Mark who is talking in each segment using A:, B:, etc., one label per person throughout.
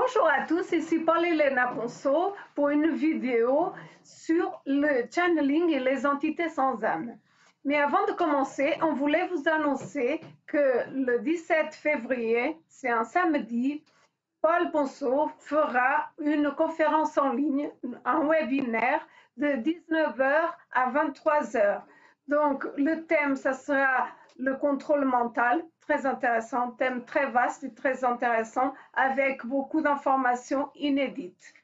A: Bonjour à tous, ici Paul-Hélène Ponceau pour une vidéo sur le channeling et les entités sans âme. Mais avant de commencer, on voulait vous annoncer que le 17 février, c'est un samedi, Paul Ponceau fera une conférence en ligne, un webinaire de 19h à 23h. Donc, le thème, ça sera le contrôle mental, très intéressant, thème très vaste et très intéressant, avec beaucoup d'informations inédites.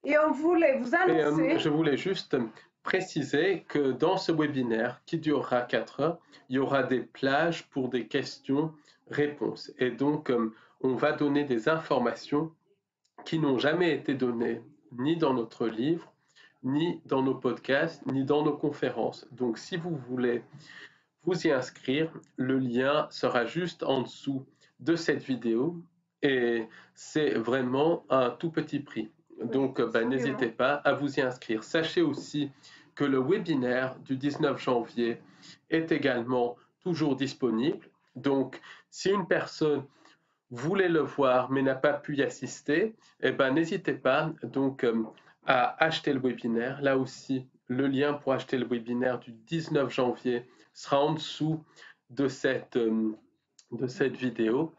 A: Et on voulait vous annoncer...
B: je voulais juste préciser que dans ce webinaire qui durera 4 heures, il y aura des plages pour des questions-réponses. Et donc, on va donner des informations qui n'ont jamais été données ni dans notre livre, ni dans nos podcasts, ni dans nos conférences. Donc, si vous voulez vous y inscrire, le lien sera juste en dessous de cette vidéo et c'est vraiment un tout petit prix. Donc, n'hésitez pas à vous y inscrire. Sachez aussi que le webinaire du 19 janvier est également toujours disponible. Donc, si une personne voulait le voir mais n'a pas pu y assister, n'hésitez pas donc à acheter le webinaire. Là aussi, le lien pour acheter le webinaire du 19 janvier sera en dessous de cette vidéo.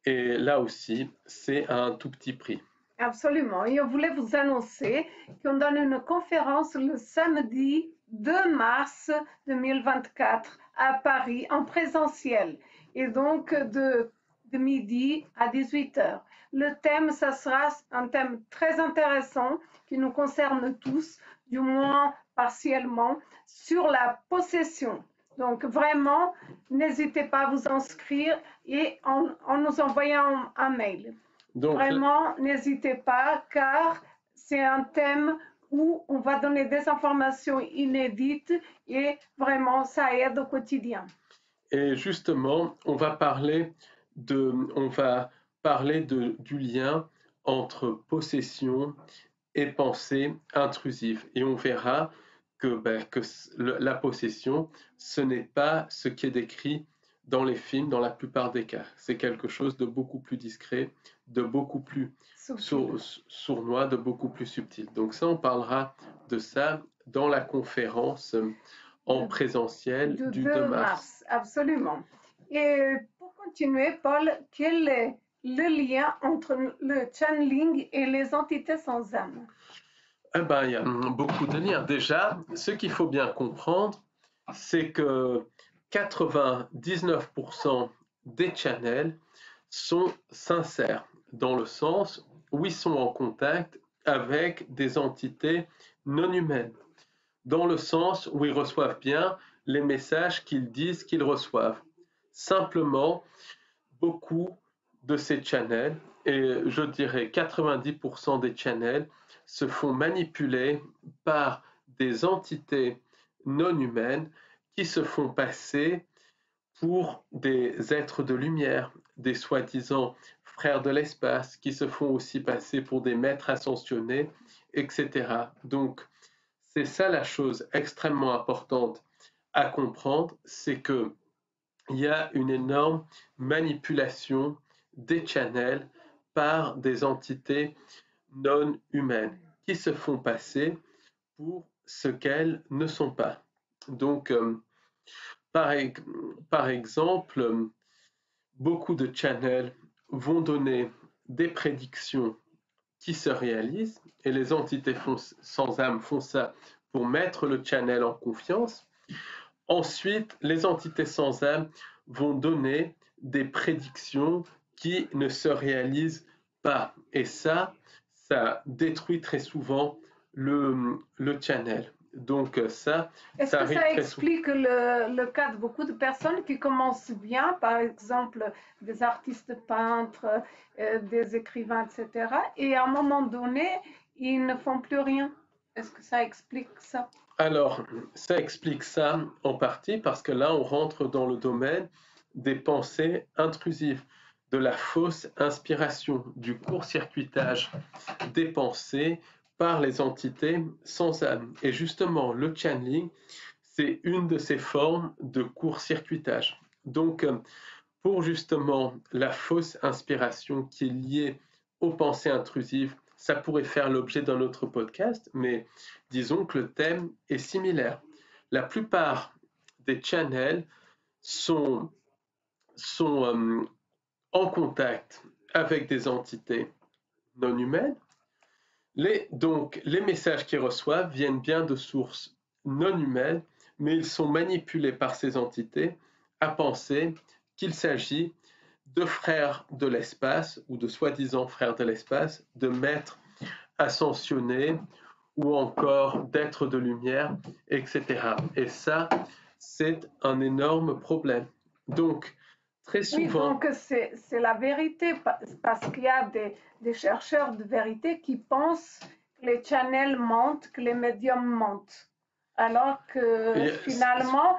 B: Et là aussi, c'est un tout petit prix.
A: Absolument. Et on voulait vous annoncer qu'on donne une conférence le samedi 2 mars 2024 à Paris en présentiel. Et donc de midi à 18h. Le thème, ça sera un thème très intéressant qui nous concerne tous, du moins partiellement, sur la possession. Donc vraiment, n'hésitez pas à vous inscrire et en nous envoyant un mail. Donc, vraiment, n'hésitez pas, car c'est un thème où on va donner des informations inédites et vraiment, ça aide au quotidien.
B: Et justement, on va parler du lien entre possession et pensée intrusive. Et on verra que la possession, ce n'est pas ce qui est décrit dans les films dans la plupart des cas. C'est quelque chose de beaucoup plus discret, de beaucoup plus sournois, de beaucoup plus subtil. Donc ça, on parlera de ça dans la conférence en présentiel du 2 mars.
A: Absolument. Et pour continuer, Paul, quel est le lien entre le channeling et les entités sans âme?
B: Il y a beaucoup de liens. Déjà, ce qu'il faut bien comprendre, c'est que 99% des channels sont sincères, dans le sens où ils sont en contact avec des entités non humaines, dans le sens où ils reçoivent bien les messages qu'ils disent qu'ils reçoivent. Simplement, beaucoup de ces channels, et je dirais 90% des channels, se font manipuler par des entités non humaines qui se font passer pour des êtres de lumière, des soi-disant frères de l'espace, qui se font aussi passer pour des maîtres ascensionnés, etc. Donc, c'est ça la chose extrêmement importante à comprendre, c'est que il y a une énorme manipulation des channels par des entités non humaines qui se font passer pour ce qu'elles ne sont pas. Donc, par exemple, beaucoup de channels vont donner des prédictions qui se réalisent et les entités sans âme font ça pour mettre le channel en confiance. Ensuite, les entités sans âme vont donner des prédictions qui ne se réalisent pas. Et ça détruit très souvent le channel. Donc ça,
A: est-ce que ça explique le cas de beaucoup de personnes qui commencent bien, par exemple des artistes peintres, des écrivains, etc. Et à un moment donné, ils ne font plus rien? Est-ce que ça explique ça?
B: Alors, ça explique ça en partie parce que là, on rentre dans le domaine des pensées intrusives, de la fausse inspiration, du court-circuitage des pensées par les entités sans âme. Et justement, le channeling, c'est une de ces formes de court-circuitage. Donc, pour justement la fausse inspiration qui est liée aux pensées intrusives, ça pourrait faire l'objet d'un autre podcast, mais disons que le thème est similaire. La plupart des channels sont en contact avec des entités non humaines. Donc, les messages qu'ils reçoivent viennent bien de sources non humaines, mais ils sont manipulés par ces entités à penser qu'il s'agit de frères de l'espace ou de soi-disant frères de l'espace, de maîtres ascensionnés ou encore d'êtres de lumière, etc. Et ça, c'est un énorme problème. Donc, très
A: Oui,
B: souvent,
A: donc c'est la vérité, parce qu'il y a des chercheurs de vérité qui pensent que les channels mentent, que les médiums mentent. Alors que finalement,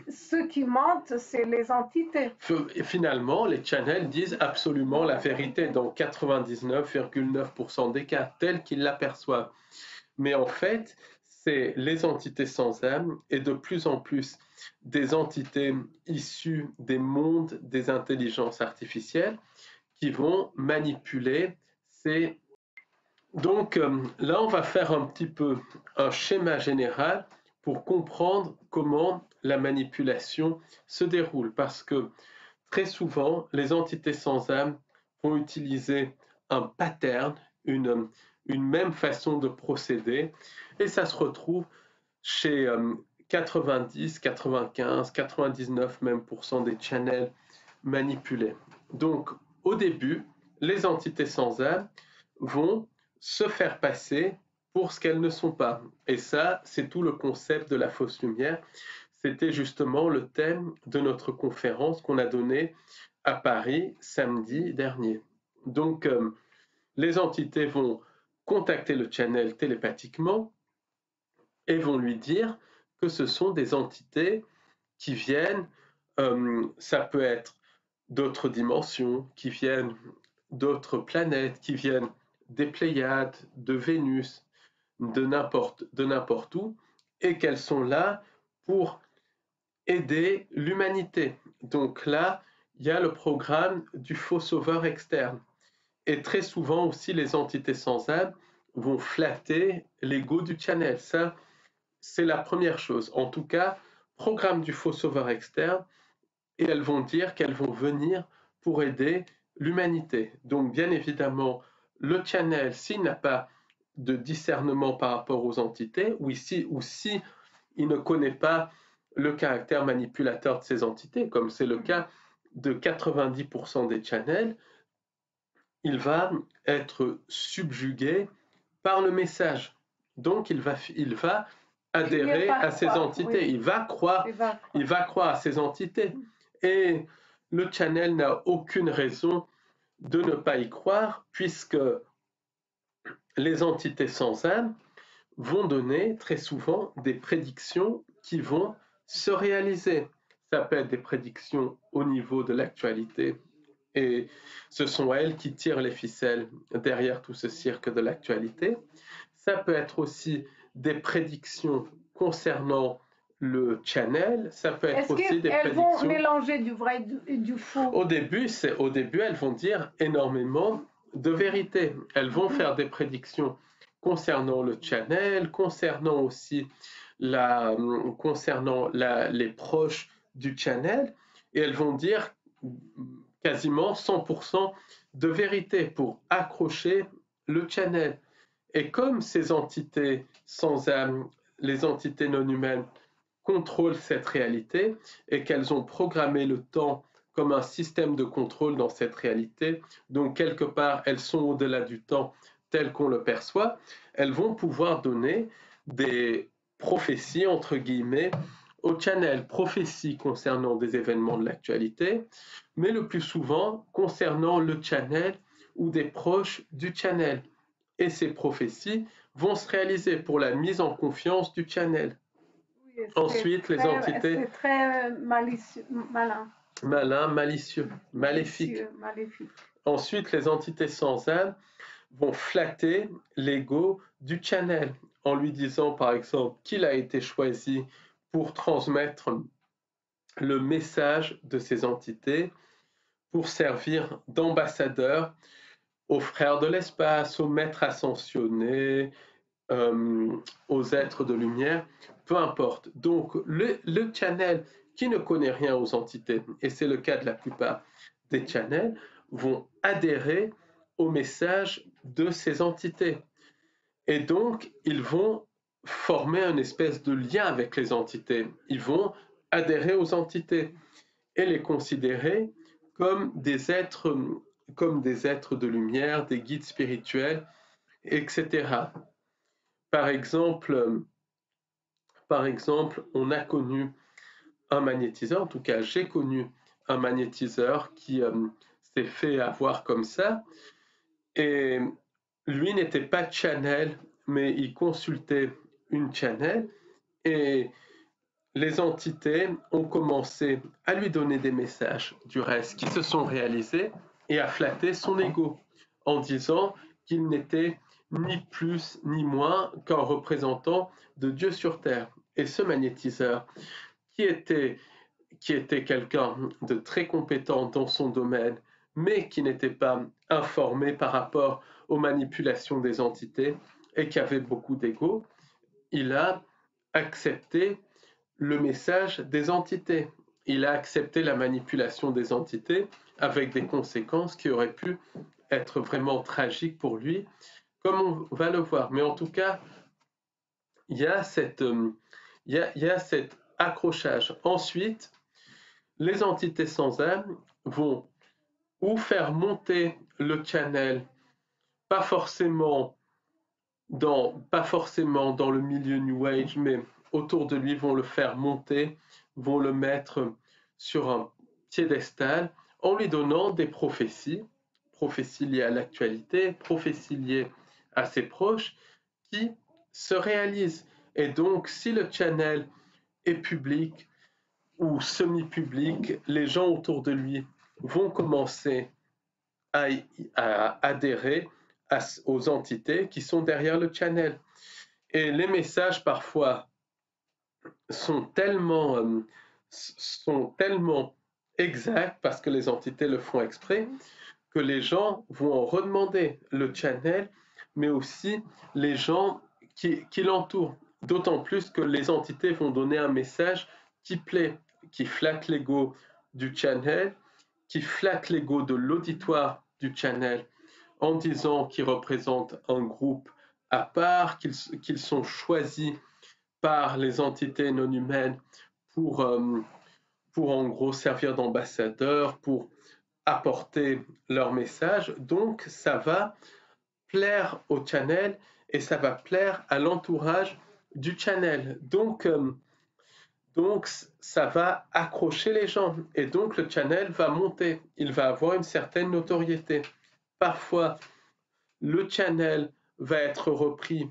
A: ceux qui mentent, c'est les entités.
B: Finalement, les channels disent absolument la vérité dans 99,9% des cas, tels qu'ils l'aperçoivent. Mais en fait, c'est les entités sans âme et de plus en plus des entités issues des mondes des intelligences artificielles qui vont manipuler ces... Donc là, on va faire un petit peu un schéma général pour comprendre comment la manipulation se déroule. Parce que très souvent, les entités sans âme vont utiliser un pattern, une même façon de procéder, et ça se retrouve chez 90, 95, 99 même % des channels manipulés. Donc, au début, les entités sans âme vont se faire passer pour ce qu'elles ne sont pas. Et ça, c'est tout le concept de la fausse lumière. C'était justement le thème de notre conférence qu'on a donnée à Paris samedi dernier. Donc, les entités vont contacter le channel télépathiquement et vont lui dire que ce sont des entités qui viennent, ça peut être d'autres dimensions, qui viennent d'autres planètes, qui viennent des Pléiades, de Vénus, de n'importe où, et qu'elles sont là pour aider l'humanité. Donc là, il y a le programme du faux sauveur externe. Et très souvent aussi, les entités sans âme vont flatter l'ego du channel. Ça, c'est la première chose. En tout cas, programme du faux sauveur externe, et elles vont dire qu'elles vont venir pour aider l'humanité. Donc, bien évidemment, le channel, s'il n'a pas de discernement par rapport aux entités, ou si il ne connaît pas le caractère manipulateur de ces entités, comme c'est le cas de 90% des channels, il va être subjugué par le message. Donc, il va adhérer à ces entités. Oui. Il va croire à ces entités. Et le channel n'a aucune raison de ne pas y croire, puisque les entités sans âme vont donner très souvent des prédictions qui vont se réaliser. Ça peut être des prédictions au niveau de l'actualité, et ce sont elles qui tirent les ficelles derrière tout ce cirque de l'actualité. Ça peut être aussi des prédictions concernant le channel, ça peut être aussi des prédictions...
A: Elles vont mélanger du vrai et du faux?
B: Au début, elles vont dire énormément de vérité. Elles vont faire des prédictions concernant le channel, concernant aussi les proches du channel, et elles vont dire quasiment 100% de vérité pour accrocher le channel. Et comme ces entités sans âme, les entités non humaines, contrôlent cette réalité et qu'elles ont programmé le temps comme un système de contrôle dans cette réalité, donc quelque part elles sont au-delà du temps tel qu'on le perçoit, elles vont pouvoir donner des prophéties, entre guillemets, au channel, prophéties concernant des événements de l'actualité, mais le plus souvent concernant le channel ou des proches du channel. Et ces prophéties vont se réaliser pour la mise en confiance du channel.
A: Oui, ensuite, les entités... C'est très malin.
B: Malin, malicieux, maléfique. Ensuite, les entités sans âme vont flatter l'ego du channel en lui disant, par exemple, qu'il a été choisi pour transmettre le message de ces entités, pour servir d'ambassadeur aux frères de l'espace, aux maîtres ascensionnés, aux êtres de lumière, peu importe. Donc le channel qui ne connaît rien aux entités, et c'est le cas de la plupart des channels, vont adhérer au message de ces entités. Et donc, ils vont former une espèce de lien avec les entités. Ils vont adhérer aux entités et les considérer comme des êtres, comme des êtres de lumière, des guides spirituels, etc. Par exemple, on a connu un magnétiseur, en tout cas j'ai connu un magnétiseur qui s'est fait avoir comme ça, et lui n'était pas channel, mais il consultait une channel, et les entités ont commencé à lui donner des messages du reste qui se sont réalisés et à flatter son ego en disant qu'il n'était ni plus ni moins qu'un représentant de Dieu sur terre. Et ce magnétiseur, qui était, qui était quelqu'un de très compétent dans son domaine, mais qui n'était pas informé par rapport aux manipulations des entités et qui avait beaucoup d'ego, il a accepté le message des entités. Il a accepté la manipulation des entités avec des conséquences qui auraient pu être vraiment tragiques pour lui, comme on va le voir. Mais en tout cas, il y a cet accrochage. Ensuite, les entités sans âme vont ou faire monter le channel, pas forcément pas forcément dans le milieu New Age, mais autour de lui vont le faire monter, vont le mettre sur un piédestal en lui donnant des prophéties, prophéties liées à l'actualité, prophéties liées à ses proches, qui se réalisent. Et donc, si le channel est public ou semi-public, les gens autour de lui vont commencer à adhérer aux entités qui sont derrière le channel. Et les messages parfois sont tellement exacts parce que les entités le font exprès que les gens vont en redemander le channel, mais aussi les gens qui l'entourent. D'autant plus que les entités vont donner un message qui plaît, qui flatte l'ego du channel, qui flatte l'ego de l'auditoire du channel en disant qu'ils représentent un groupe à part, qu'ils sont choisis par les entités non humaines pour, pour en gros servir d'ambassadeurs, pour apporter leur message. Donc ça va plaire au channel et ça va plaire à l'entourage du channel. Donc ça va accrocher les gens et donc le channel va monter, il va avoir une certaine notoriété. Parfois, le channel va être repris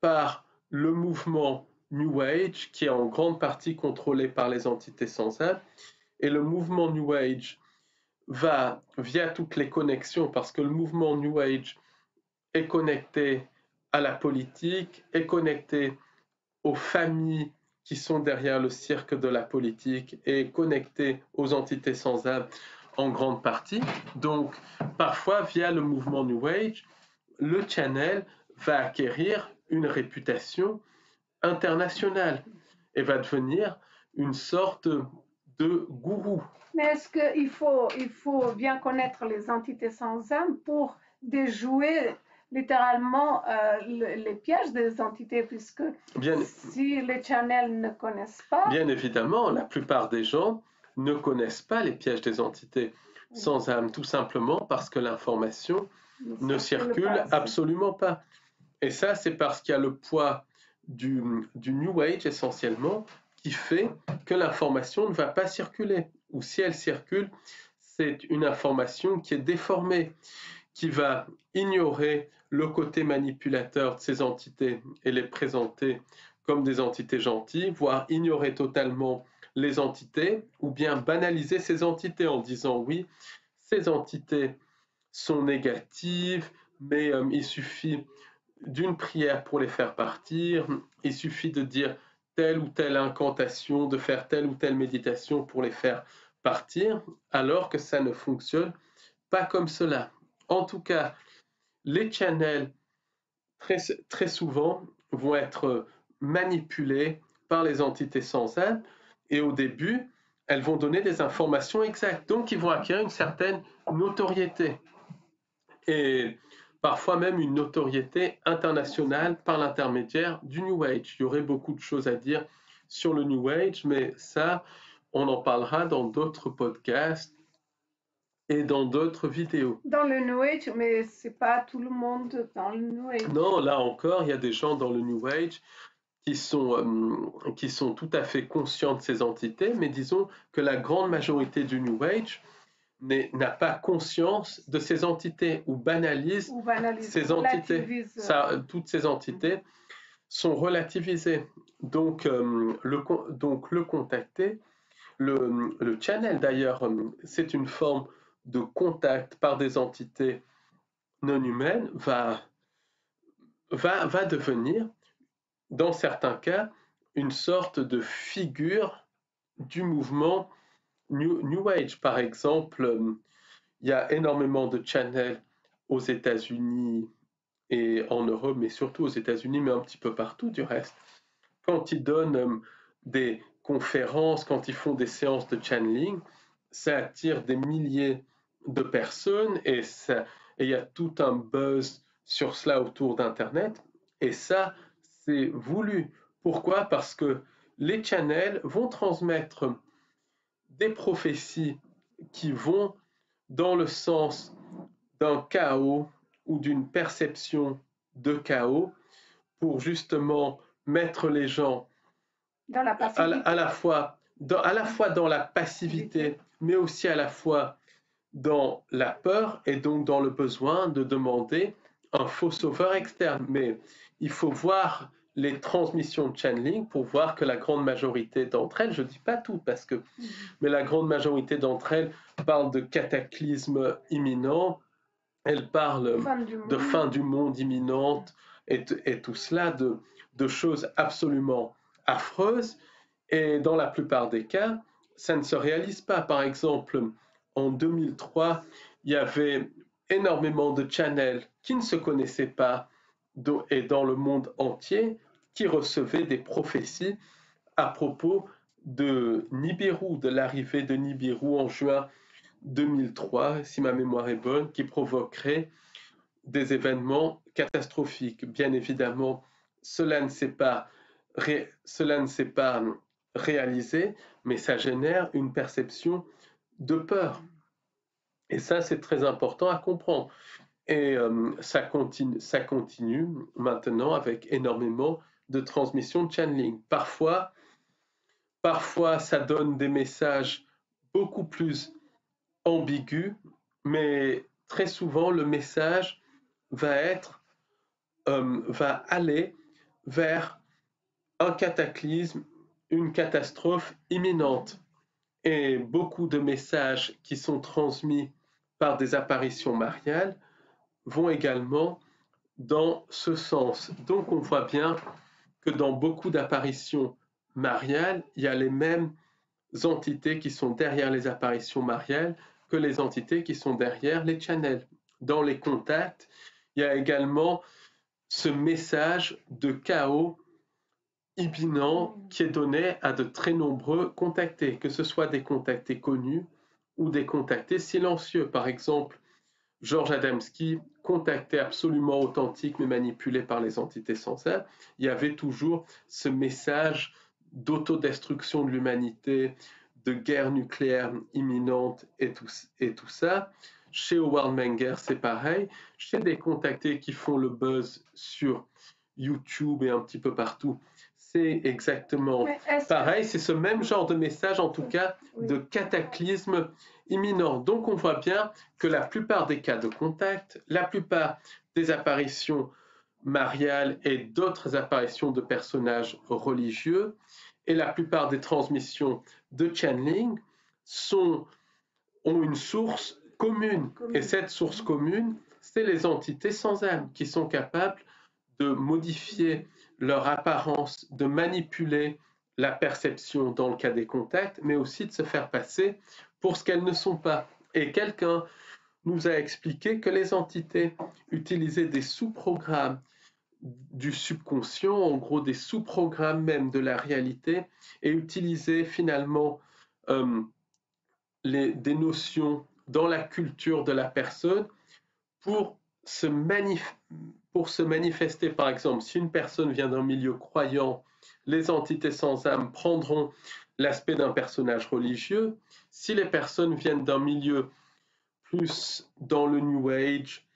B: par le mouvement New Age, qui est en grande partie contrôlé par les entités sans âme, et le mouvement New Age va, via toutes les connexions, parce que le mouvement New Age est connecté à la politique, est connecté aux familles qui sont derrière le cirque de la politique et connecté aux entités sans âme en grande partie. Donc, parfois, via le mouvement New Age, le channel va acquérir une réputation internationale et va devenir une sorte de gourou.
A: Mais est-ce qu'il faut bien connaître les entités sans âme pour déjouer littéralement les pièges des entités, puisque
B: bien,
A: si les channels ne connaissent pas...
B: Bien évidemment, la plupart des gens ne connaissent pas les pièges des entités sans âme, tout simplement parce que l'information ne circule absolument pas. Et ça, c'est parce qu'il y a le poids du New Age essentiellement qui fait que l'information ne va pas circuler. Ou si elle circule, c'est une information qui est déformée, qui va ignorer le côté manipulateur de ces entités et les présenter comme des entités gentilles, voire ignorer totalement les entités, ou bien banaliser ces entités en disant oui, ces entités sont négatives, mais il suffit d'une prière pour les faire partir, il suffit de dire telle ou telle incantation, de faire telle ou telle méditation pour les faire partir, alors que ça ne fonctionne pas comme cela. En tout cas, les channels, très souvent, vont être manipulés par les entités sans âme, et au début, elles vont donner des informations exactes. Donc, ils vont acquérir une certaine notoriété, et parfois même une notoriété internationale par l'intermédiaire du New Age. Il y aurait beaucoup de choses à dire sur le New Age, mais ça, on en parlera dans d'autres podcasts et dans d'autres vidéos.
A: Dans le New Age, mais c'est pas tout le monde dans le New Age.
B: Non, là encore, il y a des gens dans le New Age qui sont tout à fait conscients de ces entités, mais disons que la grande majorité du New Age n'a pas conscience de ces entités ou banalise
A: Ou banalise,
B: ces entités.
A: relativise.
B: Toutes ces entités sont relativisées. Donc, le contacter, le channel d'ailleurs, c'est une forme de contact par des entités non humaines, va devenir, dans certains cas, une sorte de figure du mouvement New Age. Par exemple, il y a énormément de channels aux États-Unis et en Europe, mais surtout aux États-Unis, mais un petit peu partout du reste. Quand ils donnent des conférences, quand ils font des séances de channeling, ça attire des milliers de personnes et il y a tout un buzz sur cela autour d'Internet. Et ça, c'est voulu. Pourquoi? Parce que les channels vont transmettre des prophéties qui vont dans le sens d'un chaos ou d'une perception de chaos pour justement mettre les gens
A: Dans la passivité.
B: à la fois dans la passivité, mais aussi à la fois dans la peur et donc dans le besoin de demander un faux sauveur externe. Mais il faut voir les transmissions de channeling pour voir que la grande majorité d'entre elles, je ne dis pas tout parce que, mais la grande majorité d'entre elles parlent de cataclysme imminent, elles parlent de fin du monde imminente et tout cela, de choses absolument affreuses. Et dans la plupart des cas, ça ne se réalise pas. Par exemple, en 2003, il y avait énormément de channels qui ne se connaissaient pas et dans le monde entier qui recevaient des prophéties à propos de Nibiru, de l'arrivée de Nibiru en juin 2003, si ma mémoire est bonne, qui provoquerait des événements catastrophiques. Bien évidemment, cela ne s'est pas réalisé, mais ça génère une perception de peur. Et ça, c'est très important à comprendre. Et ça continue maintenant avec énormément de transmissions de channeling. Parfois, ça donne des messages beaucoup plus ambigus, mais très souvent, le message va aller vers un cataclysme, une catastrophe imminente. Et beaucoup de messages qui sont transmis par des apparitions mariales vont également dans ce sens. Donc on voit bien que dans beaucoup d'apparitions mariales, il y a les mêmes entités qui sont derrière les apparitions mariales que les entités qui sont derrière les channels. Dans les contacts, il y a également ce message de chaos imminent qui est donné à de très nombreux contactés, que ce soit des contactés connus ou des contactés silencieux. Par exemple, George Adamski, contacté absolument authentique mais manipulé par les entités sans âme, il y avait toujours ce message d'autodestruction de l'humanité, de guerre nucléaire imminente et tout ça. Chez Howard Menger, c'est pareil. Chez des contactés qui font le buzz sur YouTube et un petit peu partout, c'est exactement pareil. C'est ce même genre de message, en tout cas, de cataclysme imminent. Donc on voit bien que la plupart des cas de contact, la plupart des apparitions mariales et d'autres apparitions de personnages religieux, et la plupart des transmissions de channeling ont une source commune. Et cette source commune, c'est les entités sans âme qui sont capables de modifier leur apparence, de manipuler la perception dans le cas des contacts, mais aussi de se faire passer pour ce qu'elles ne sont pas. Et quelqu'un nous a expliqué que les entités utilisaient des sous-programmes du subconscient, en gros des sous-programmes même de la réalité, et utilisaient finalement des notions dans la culture de la personne pour se, pour se manifester. Par exemple, si une personne vient d'un milieu croyant, les entités sans âme prendront l'aspect d'un personnage religieux. Si les personnes viennent d'un milieu plus dans le New Age,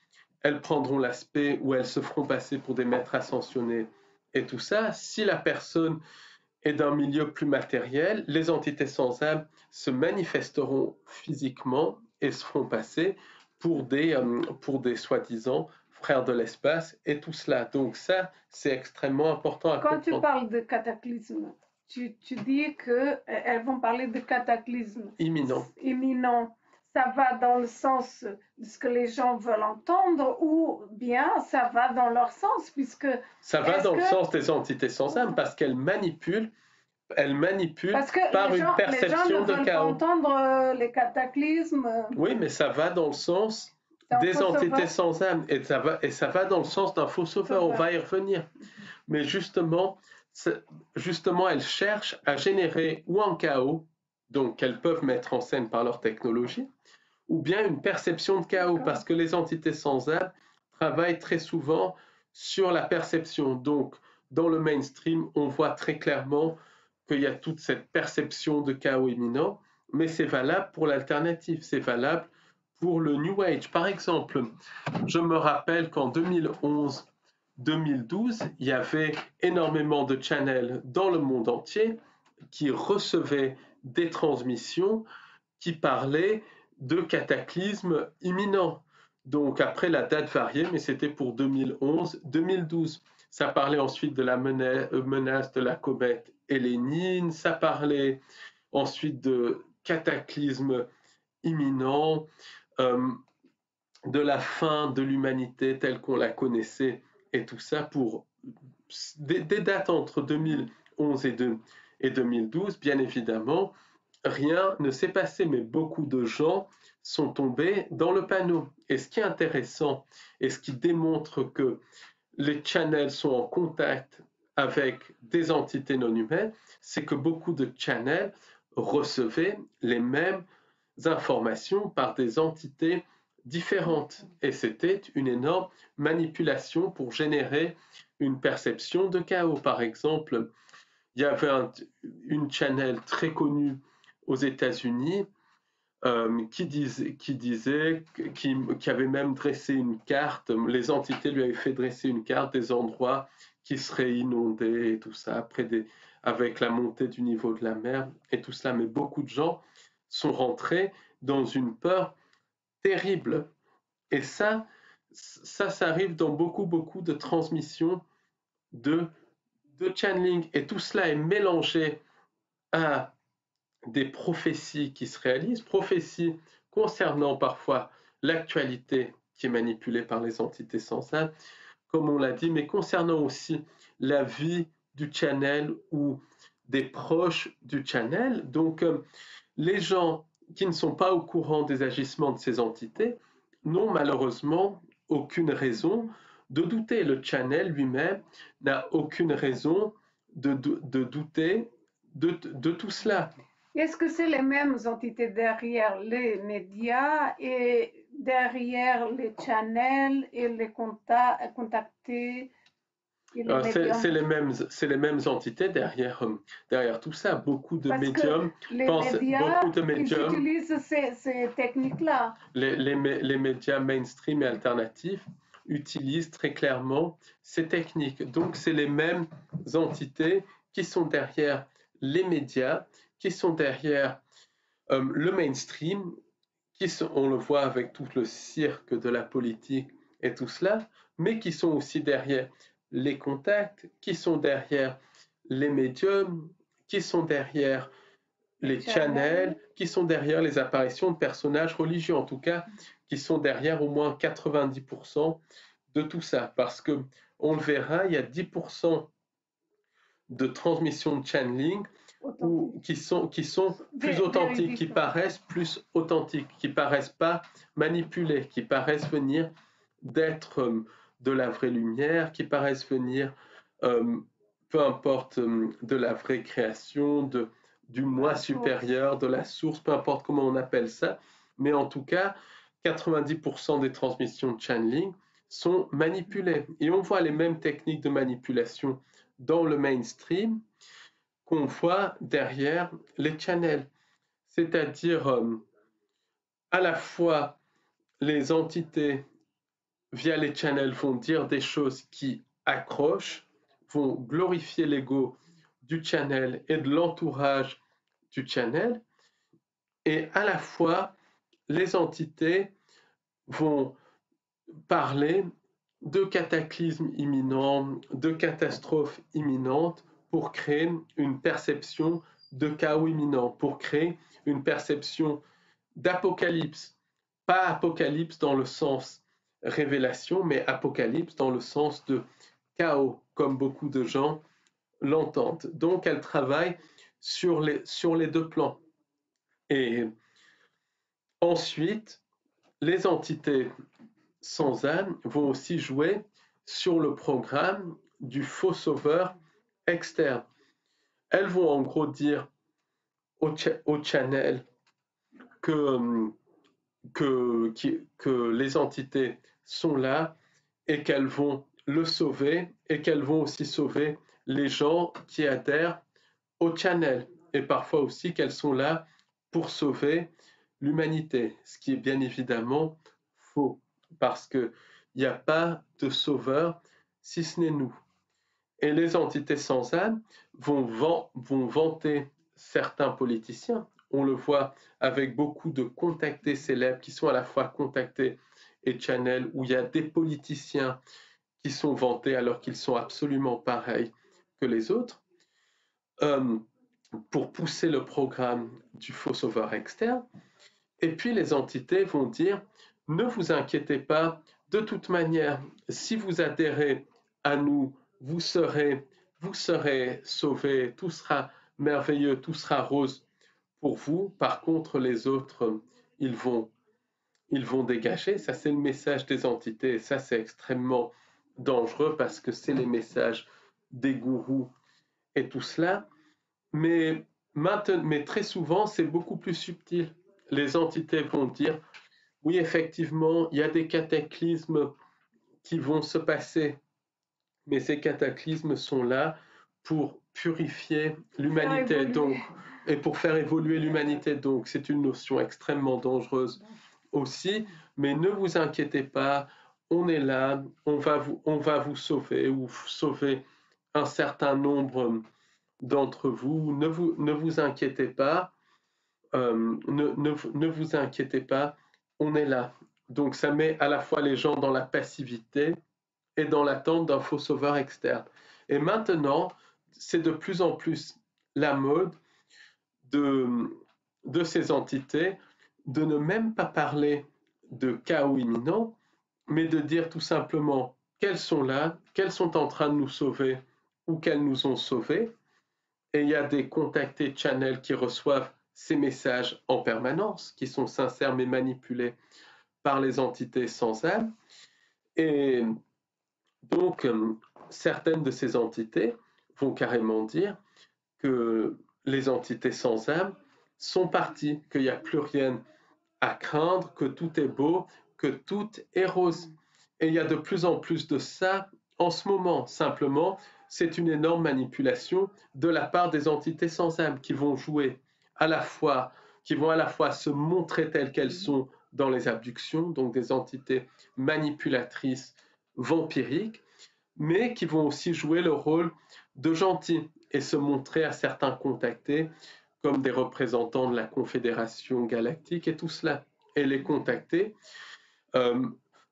B: elles prendront l'aspect où elles se feront passer pour des maîtres ascensionnés et tout ça. Si la personne est d'un milieu plus matériel, les entités sans âme se manifesteront physiquement et se feront passer pour des soi-disant frères de l'espace et tout cela. Donc ça, c'est extrêmement important à comprendre.
A: Quand tu parles de cataclysme, tu dis qu'elles vont parler de cataclysme imminent. Ça va dans le sens de ce que les gens veulent entendre ou bien ça va dans leur sens puisque...
B: Ça va dans le sens des entités sans âme parce qu'elles manipulent par une perception de chaos.
A: Les gens ne veulent pas entendre les cataclysmes.
B: Oui, mais ça va dans le sens des entités sans âme et ça va dans le sens d'un faux sauveur. On va y revenir. Mais justement, elles cherchent à générer ou un chaos, donc qu'elles peuvent mettre en scène par leur technologie, ou bien une perception de chaos, parce que les entités sans âme travaillent très souvent sur la perception. Donc, dans le mainstream, on voit très clairement qu'il y a toute cette perception de chaos imminent, mais c'est valable pour l'alternative, c'est valable pour le New Age. Par exemple, je me rappelle qu'en 2011-2012, il y avait énormément de channels dans le monde entier qui recevaient des transmissions qui parlaient de cataclysmes imminents. Donc après, la date variait, mais c'était pour 2011-2012. Ça parlait ensuite de la menace de la comète Hélénine, ça parlait ensuite de cataclysmes imminents, de la fin de l'humanité telle qu'on la connaissait, et tout ça pour des dates entre 2011 et 2012, bien évidemment. Rien ne s'est passé, mais beaucoup de gens sont tombés dans le panneau. Et ce qui est intéressant et ce qui démontre que les channels sont en contact avec des entités non humaines, c'est que beaucoup de channels recevaient les mêmes informations par des entités différentes. Et c'était une énorme manipulation pour générer une perception de chaos. Par exemple, il y avait une channel très connue aux États-Unis qui avait même dressé une carte, les entités lui avaient fait dresser une carte des endroits qui seraient inondés et tout ça, avec la montée du niveau de la mer et tout cela. Mais beaucoup de gens sont rentrés dans une peur terrible. Et ça arrive dans beaucoup de transmissions de channeling. Et tout cela est mélangé à des prophéties qui se réalisent, prophéties concernant parfois l'actualité qui est manipulée par les entités sans âme, comme on l'a dit, mais concernant aussi la vie du channel ou des proches du channel. Donc, les gens qui ne sont pas au courant des agissements de ces entités n'ont malheureusement aucune raison de douter. Le channel lui-même n'a aucune raison de douter de tout cela.
A: Est-ce que c'est les mêmes entités derrière les médias et derrière les channels et les contactés et les médiums?
B: C'est les mêmes entités derrière tout ça. Beaucoup de
A: Parce
B: médiums
A: pensent... beaucoup de médiums ils utilisent ces techniques-là.
B: Les médias mainstream et alternatifs utilisent très clairement ces techniques. Donc, c'est les mêmes entités qui sont derrière les médias, qui sont derrière le mainstream, on le voit avec tout le cirque de la politique et tout cela, mais qui sont aussi derrière les contacts, qui sont derrière les médiums, qui sont derrière les channels, qui sont derrière les apparitions de personnages religieux, en tout cas, qui sont derrière au moins 90% de tout ça. Parce que, on le verra, il y a 10% de transmission de channeling ou qui sont plus authentiques, qui
A: Véridiques.
B: paraissent plus authentiques, qui paraissent pas manipulés, qui paraissent venir d'être de la vraie lumière, qui paraissent venir, peu importe, de la vraie création, du moi supérieur, de la source, peu importe comment on appelle ça, mais en tout cas, 90% des transmissions de channeling sont manipulées. Et on voit les mêmes techniques de manipulation dans le mainstream qu'on voit derrière les channels. C'est-à-dire, à la fois, les entités, via les channels, vont dire des choses qui accrochent, vont glorifier l'ego du channel et de l'entourage du channel, et à la fois, les entités vont parler de cataclysmes imminents, de catastrophes imminentes pour créer une perception de chaos imminent, pour créer une perception d'apocalypse. Pas apocalypse dans le sens révélation, mais apocalypse dans le sens de chaos, comme beaucoup de gens l'entendent. Donc, elle travaille sur les deux plans. Et ensuite, les entités sans âme vont aussi jouer sur le programme du faux sauveur externe. Elles vont en gros dire au channel que les entités sont là et qu'elles vont le sauver et qu'elles vont aussi sauver les gens qui adhèrent au channel, et parfois aussi qu'elles sont là pour sauver l'humanité, ce qui est bien évidemment faux, parce qu'il n'y a pas de sauveur si ce n'est nous. Et les entités sans âme vont vanter certains politiciens. On le voit avec beaucoup de contactés célèbres qui sont à la fois contactés et channel, où il y a des politiciens qui sont vantés alors qu'ils sont absolument pareils que les autres, pour pousser le programme du faux sauveur externe. Et puis les entités vont dire, ne vous inquiétez pas, de toute manière, si vous adhérez à nous, vous serez sauvés, tout sera merveilleux, tout sera rose pour vous. Par contre, les autres, ils vont dégager. Ça, c'est le message des entités. Et ça, c'est extrêmement dangereux parce que c'est les messages des gourous et tout cela. Mais très souvent, c'est beaucoup plus subtil. Les entités vont dire, oui, effectivement, il y a des cataclysmes qui vont se passer, mais ces cataclysmes sont là pour purifier l'humanité, donc, et pour faire évoluer l'humanité. Donc, c'est une notion extrêmement dangereuse aussi, mais ne vous inquiétez pas, on est là, on va vous sauver ou sauver un certain nombre d'entre vous. Ne vous inquiétez pas, ne vous inquiétez pas, on est là. Donc, ça met à la fois les gens dans la passivité et dans l'attente d'un faux sauveur externe. Et maintenant, c'est de plus en plus la mode de ces entités de ne même pas parler de chaos imminent, mais de dire tout simplement qu'elles sont là, qu'elles sont en train de nous sauver ou qu'elles nous ont sauvés. Et il y a des contactés channel qui reçoivent ces messages en permanence, qui sont sincères mais manipulés par les entités sans âme. Et donc, certaines de ces entités vont carrément dire que les entités sans âme sont parties, qu'il n'y a plus rien à craindre, que tout est beau, que tout est rose. Et il y a de plus en plus de ça en ce moment. Simplement, c'est une énorme manipulation de la part des entités sans âme qui vont jouer qui vont à la fois se montrer telles qu'elles sont dans les abductions, donc des entités manipulatrices vampiriques, mais qui vont aussi jouer le rôle de gentils et se montrer à certains contactés comme des représentants de la Confédération galactique et tout cela. Et les contactés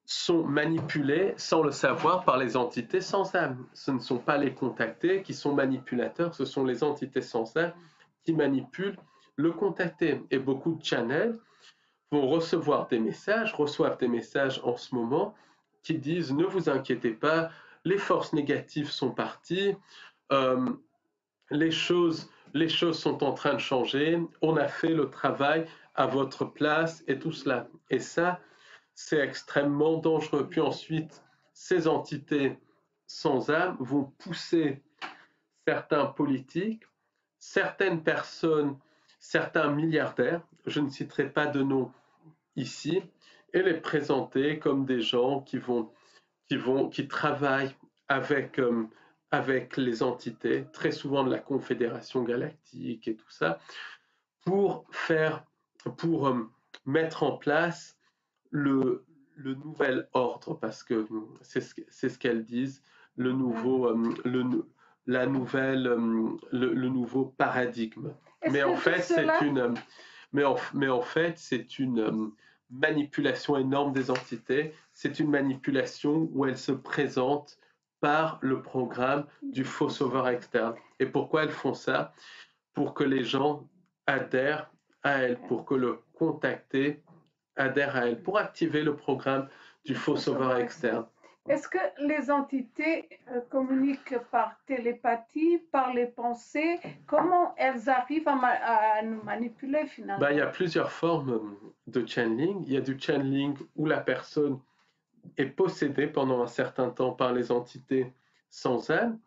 B: sont manipulés sans le savoir par les entités sans âme. Ce ne sont pas les contactés qui sont manipulateurs, ce sont les entités sans âme qui manipulent le contacté. Et beaucoup de channels vont reçoivent des messages en ce moment qui disent ne vous inquiétez pas, les forces négatives sont parties, les choses sont en train de changer, on a fait le travail à votre place et tout cela. Et ça, c'est extrêmement dangereux. Puis ensuite, ces entités sans âme vont pousser certains politiques, certaines personnes, certains milliardaires, je ne citerai pas de nom ici, et les présenter comme des gens qui travaillent avec, avec les entités, très souvent de la Confédération galactique et tout ça, pour faire, pour mettre en place le nouvel ordre, parce que c'est ce qu'elles disent, le nouveau, la nouvelle, le nouveau paradigme.
A: Est-ce
B: Mais en
A: que tout
B: fait,
A: cela,
B: mais en fait, c'est une manipulation énorme des entités. C'est une manipulation où elles se présentent par le programme du faux sauveur externe. Et pourquoi elles font ça? Pour que les gens adhèrent à elles, pour que le contacté adhère à elle, pour activer le programme du faux sauveur externe.
A: est-ce que les entités communiquent par télépathie, par les pensées? Comment elles arrivent à nous manipuler finalement?
B: Il y a plusieurs formes de channeling. Il y a du channeling où la personne est possédée pendant un certain temps par les entités sans âme.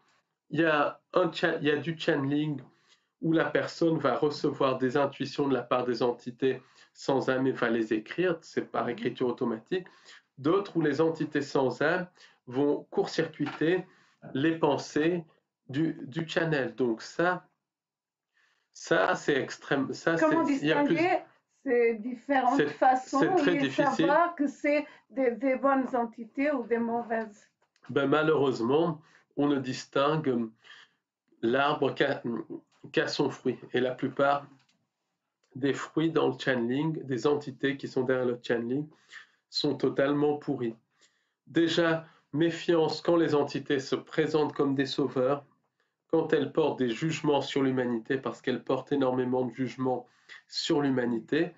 B: Il y a du channeling où la personne va recevoir des intuitions de la part des entités sans âme et va les écrire, c'est par écriture automatique. D'autres où les entités sans âme vont court-circuiter les pensées du channel. Donc ça c'est extrême.
A: Comment distinguer ces différentes façons
B: c'est très
A: et
B: difficile.
A: savoir que c'est des bonnes entités ou des mauvaises?
B: Malheureusement, on ne distingue l'arbre qu'à son fruit. Et la plupart des fruits dans le channeling, des entités qui sont derrière le channeling, sont totalement pourris. Déjà, méfiance quand les entités se présentent comme des sauveurs, quand elles portent des jugements sur l'humanité, parce qu'elles portent énormément de jugements sur l'humanité,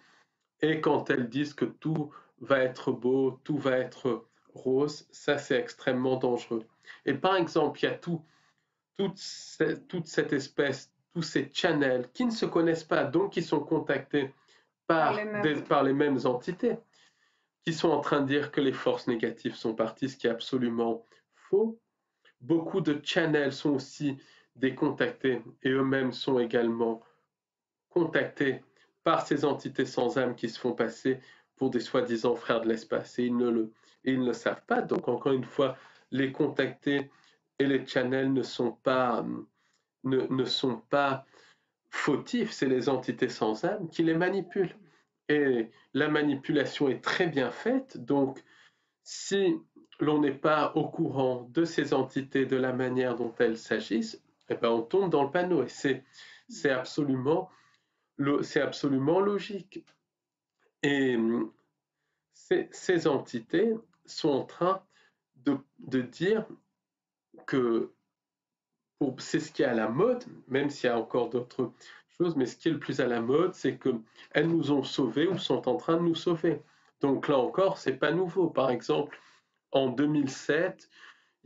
B: et quand elles disent que tout va être beau, tout va être rose, ça c'est extrêmement dangereux. Et par exemple, il y a toute cette espèce, tous ces channels qui ne se connaissent pas, donc qui sont contactés par les mêmes entités, qui sont en train de dire que les forces négatives sont parties, ce qui est absolument faux. Beaucoup de channels sont aussi décontactés et eux-mêmes sont également contactés par ces entités sans âme qui se font passer pour des soi-disant frères de l'espace et ils ne le savent pas. Donc encore une fois, les contactés et les channels ne sont pas fautifs, c'est les entités sans âme qui les manipulent. Et la manipulation est très bien faite, donc si l'on n'est pas au courant de ces entités, de la manière dont elles s'agissent, eh ben on tombe dans le panneau et c'est absolument logique. Et ces entités sont en train de dire que c'est ce qui est à la mode, même s'il y a encore d'autres choses, mais ce qui est le plus à la mode, c'est qu'elles nous ont sauvés ou sont en train de nous sauver. Donc là encore, c'est pas nouveau. Par exemple, en 2007,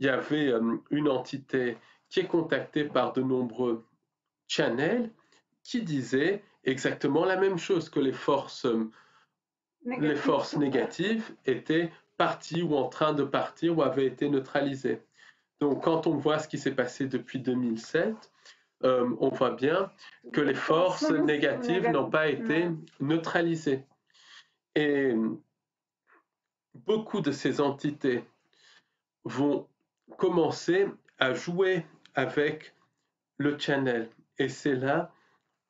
B: il y avait une entité qui est contactée par de nombreux channels qui disait exactement la même chose, que les forces négatives étaient parties ou en train de partir ou avaient été neutralisées. Donc quand on voit ce qui s'est passé depuis 2007, on voit bien que les forces négatives n'ont pas été neutralisées. Et beaucoup de ces entités vont commencer à jouer avec le channel. Et c'est là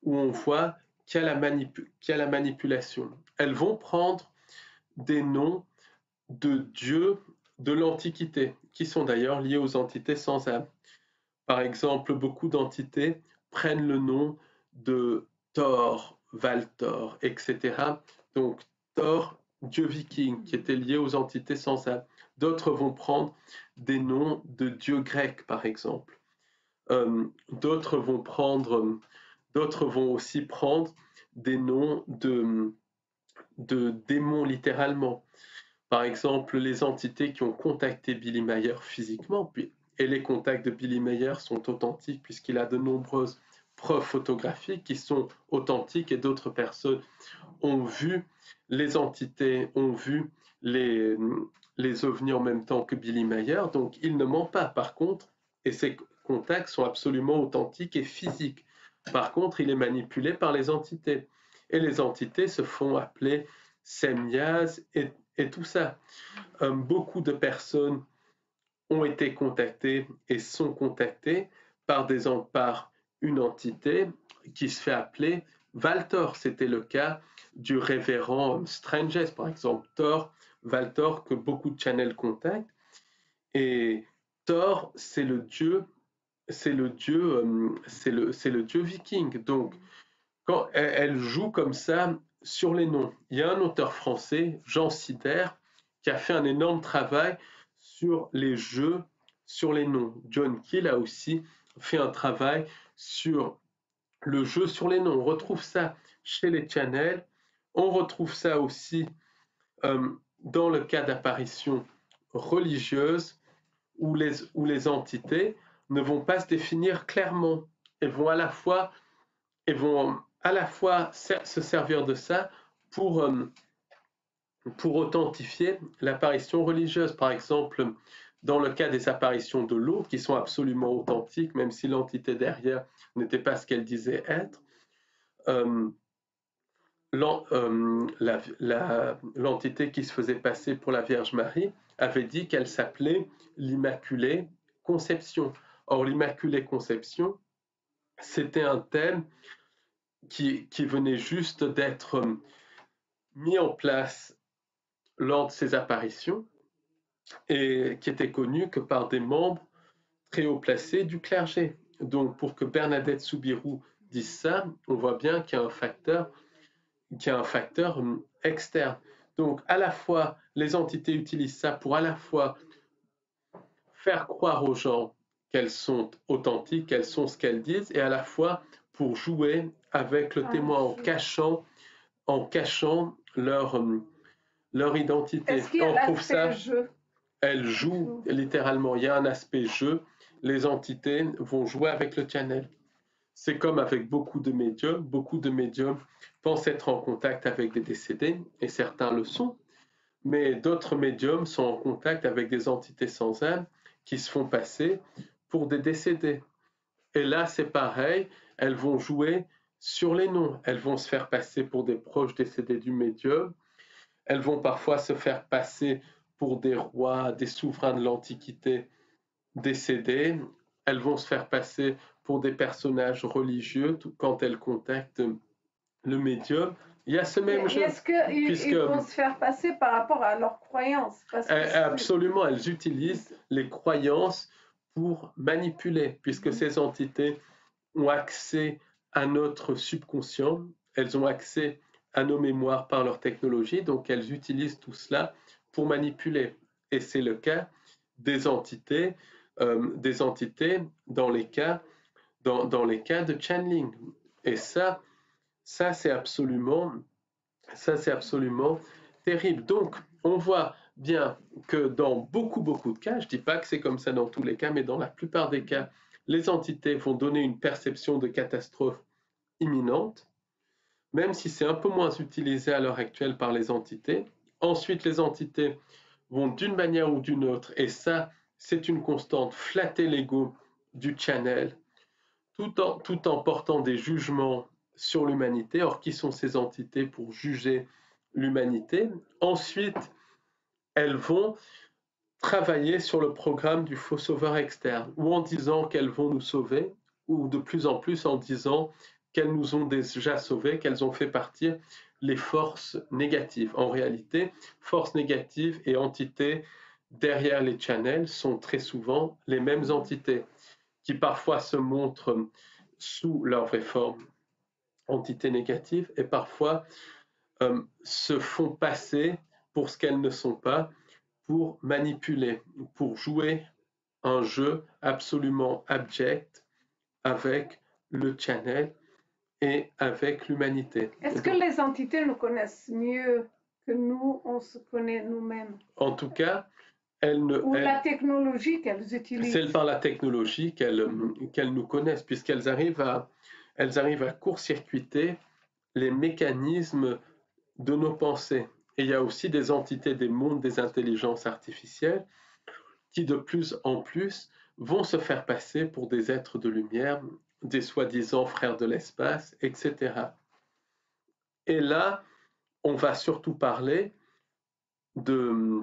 B: où on voit qu'il y a la manipulation. Elles vont prendre des noms de dieux de l'Antiquité, qui sont d'ailleurs liés aux entités sans âme. Par exemple, beaucoup d'entités prennent le nom de Thor, Valtor, etc. Donc Thor, dieu viking, qui était lié aux entités sans âme. D'autres vont prendre des noms de dieux grecs, par exemple. D'autres vont aussi prendre des noms de démons littéralement. Par exemple, les entités qui ont contacté Billy Mayer physiquement, puis et les contacts de Billy Meyer sont authentiques puisqu'il a de nombreuses preuves photographiques qui sont authentiques et d'autres personnes ont vu les entités, ont vu les, les ovnis en même temps que Billy Meyer, donc il ne ment pas. Par contre, et ces contacts sont absolument authentiques et physiques. Par contre, il est manipulé par les entités. Et les entités se font appeler Semyaz et tout ça. Beaucoup de personnes ont été contactées et sont contactées par une entité qui se fait appeler Valtor. C'était le cas du révérend Stranges, par exemple, Thor, Valtor, que beaucoup de channels contactent. Et Thor, c'est le dieu viking. Donc, quand elle joue comme ça sur les noms, il y a un auteur français, Jean Sider, qui a fait un énorme travail sur les jeux, sur les noms. John Keel a aussi fait un travail sur le jeu sur les noms. On retrouve ça chez les channels, on retrouve ça aussi dans le cas d'apparitions religieuses où les entités ne vont pas se définir clairement. Elles vont à la fois se servir de ça pour authentifier l'apparition religieuse. Par exemple, dans le cas des apparitions de l'eau, qui sont absolument authentiques, même si l'entité derrière n'était pas ce qu'elle disait être, l'entité qui se faisait passer pour la Vierge Marie avait dit qu'elle s'appelait l'Immaculée Conception. Or, l'Immaculée Conception, c'était un thème qui venait juste d'être mis en place lors de ces apparitions et qui était connu que par des membres très haut placés du clergé. Donc, pour que Bernadette Soubirous dise ça, on voit bien qu'il y a un facteur externe. Donc, à la fois, les entités utilisent ça pour à la fois faire croire aux gens qu'elles sont authentiques, qu'elles sont ce qu'elles disent, et à la fois pour jouer avec le témoin en cachant leur identité.
A: Est-ce qu'il y a l'aspect jeu?
B: Elles jouent littéralement. Il y a un aspect jeu. Les entités vont jouer avec le channel. C'est comme avec beaucoup de médiums. Beaucoup de médiums pensent être en contact avec des décédés, et certains le sont. Mais d'autres médiums sont en contact avec des entités sans âme qui se font passer pour des décédés. Et là, c'est pareil. Elles vont jouer sur les noms. Elles vont se faire passer pour des proches décédés du médium. Elles vont parfois se faire passer pour des rois, des souverains de l'Antiquité décédés. Elles vont se faire passer pour des personnages religieux quand elles contactent le médium. Il y a ce même jeu.
A: Est-ce qu'ils vont se faire passer par rapport à leurs croyances?
B: Absolument, elles utilisent les croyances pour manipuler, puisque ces entités ont accès à notre subconscient, elles ont accès à nos mémoires par leur technologie, donc elles utilisent tout cela pour manipuler. Et c'est le cas des entités dans les cas de channeling. Et ça c'est absolument terrible. Donc, on voit bien que dans beaucoup de cas, je ne dis pas que c'est comme ça dans tous les cas, mais dans la plupart des cas, les entités vont donner une perception de catastrophe imminente, même si c'est un peu moins utilisé à l'heure actuelle par les entités. Ensuite, les entités vont d'une manière ou d'une autre, et ça, c'est une constante, flatter l'ego du channel, tout en portant des jugements sur l'humanité. Or, qui sont ces entités pour juger l'humanité? Ensuite, elles vont travailler sur le programme du faux sauveur externe, ou en disant qu'elles vont nous sauver, ou de plus en plus en disant qu'elles nous ont déjà sauvés, qu'elles ont fait partir les forces négatives. En réalité, forces négatives et entités derrière les channels sont très souvent les mêmes entités, qui parfois se montrent sous leur vraie forme, entités négatives, et parfois se font passer pour ce qu'elles ne sont pas, pour manipuler, pour jouer un jeu absolument abject avec le channel et avec l'humanité.
A: Est-ce que les entités nous connaissent mieux que nous, on se connaît nous-mêmes?
B: En tout cas,
A: Ou
B: elles,
A: la technologie qu'elles
B: c'est
A: utilisent.
B: par la technologie qu'elles nous connaissent, puisqu'elles elles arrivent à court-circuiter les mécanismes de nos pensées. Et il y a aussi des entités des mondes des intelligences artificielles qui de plus en plus vont se faire passer pour des êtres de lumière, des soi-disant frères de l'espace, etc. Et là, on va surtout parler de,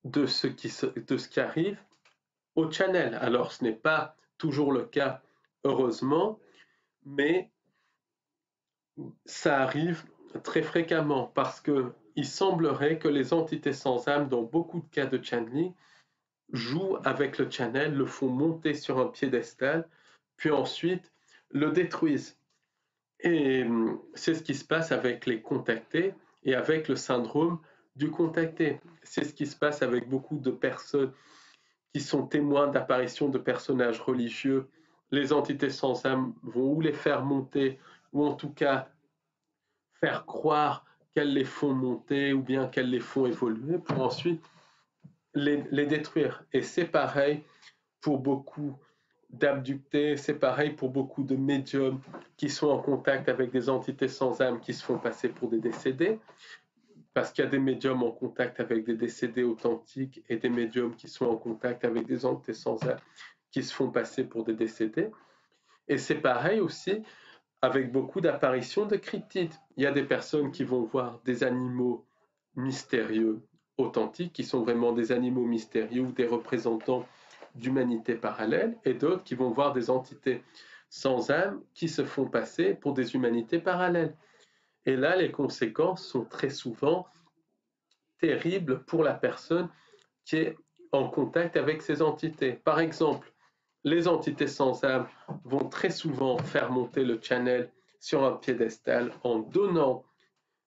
B: de ce qui arrive au channel. Alors, ce n'est pas toujours le cas, heureusement, mais ça arrive très fréquemment parce que il semblerait que les entités sans âme, dans beaucoup de cas de channeling, jouent avec le channel, le font monter sur un piédestal, puis ensuite le détruisent. Et c'est ce qui se passe avec les contactés et avec le syndrome du contacté. C'est ce qui se passe avec beaucoup de personnes qui sont témoins d'apparitions de personnages religieux. Les entités sans âme vont ou les faire monter, ou en tout cas faire croire qu'elles les font monter, ou bien qu'elles les font évoluer, pour ensuite les détruire. Et c'est pareil pour beaucoup d'abductés, c'est pareil pour beaucoup de médiums qui sont en contact avec des entités sans âme qui se font passer pour des décédés, parce qu'il y a des médiums en contact avec des décédés authentiques et des médiums qui sont en contact avec des entités sans âme qui se font passer pour des décédés. Et c'est pareil aussi avec beaucoup d'apparitions de cryptides. Il y a des personnes qui vont voir des animaux mystérieux, authentiques, qui sont vraiment des animaux mystérieux ou des représentants d'humanité parallèle, et d'autres qui vont voir des entités sans âme qui se font passer pour des humanités parallèles. Et là, les conséquences sont très souvent terribles pour la personne qui est en contact avec ces entités. Par exemple, les entités sans âme vont très souvent faire monter le channel sur un piédestal en donnant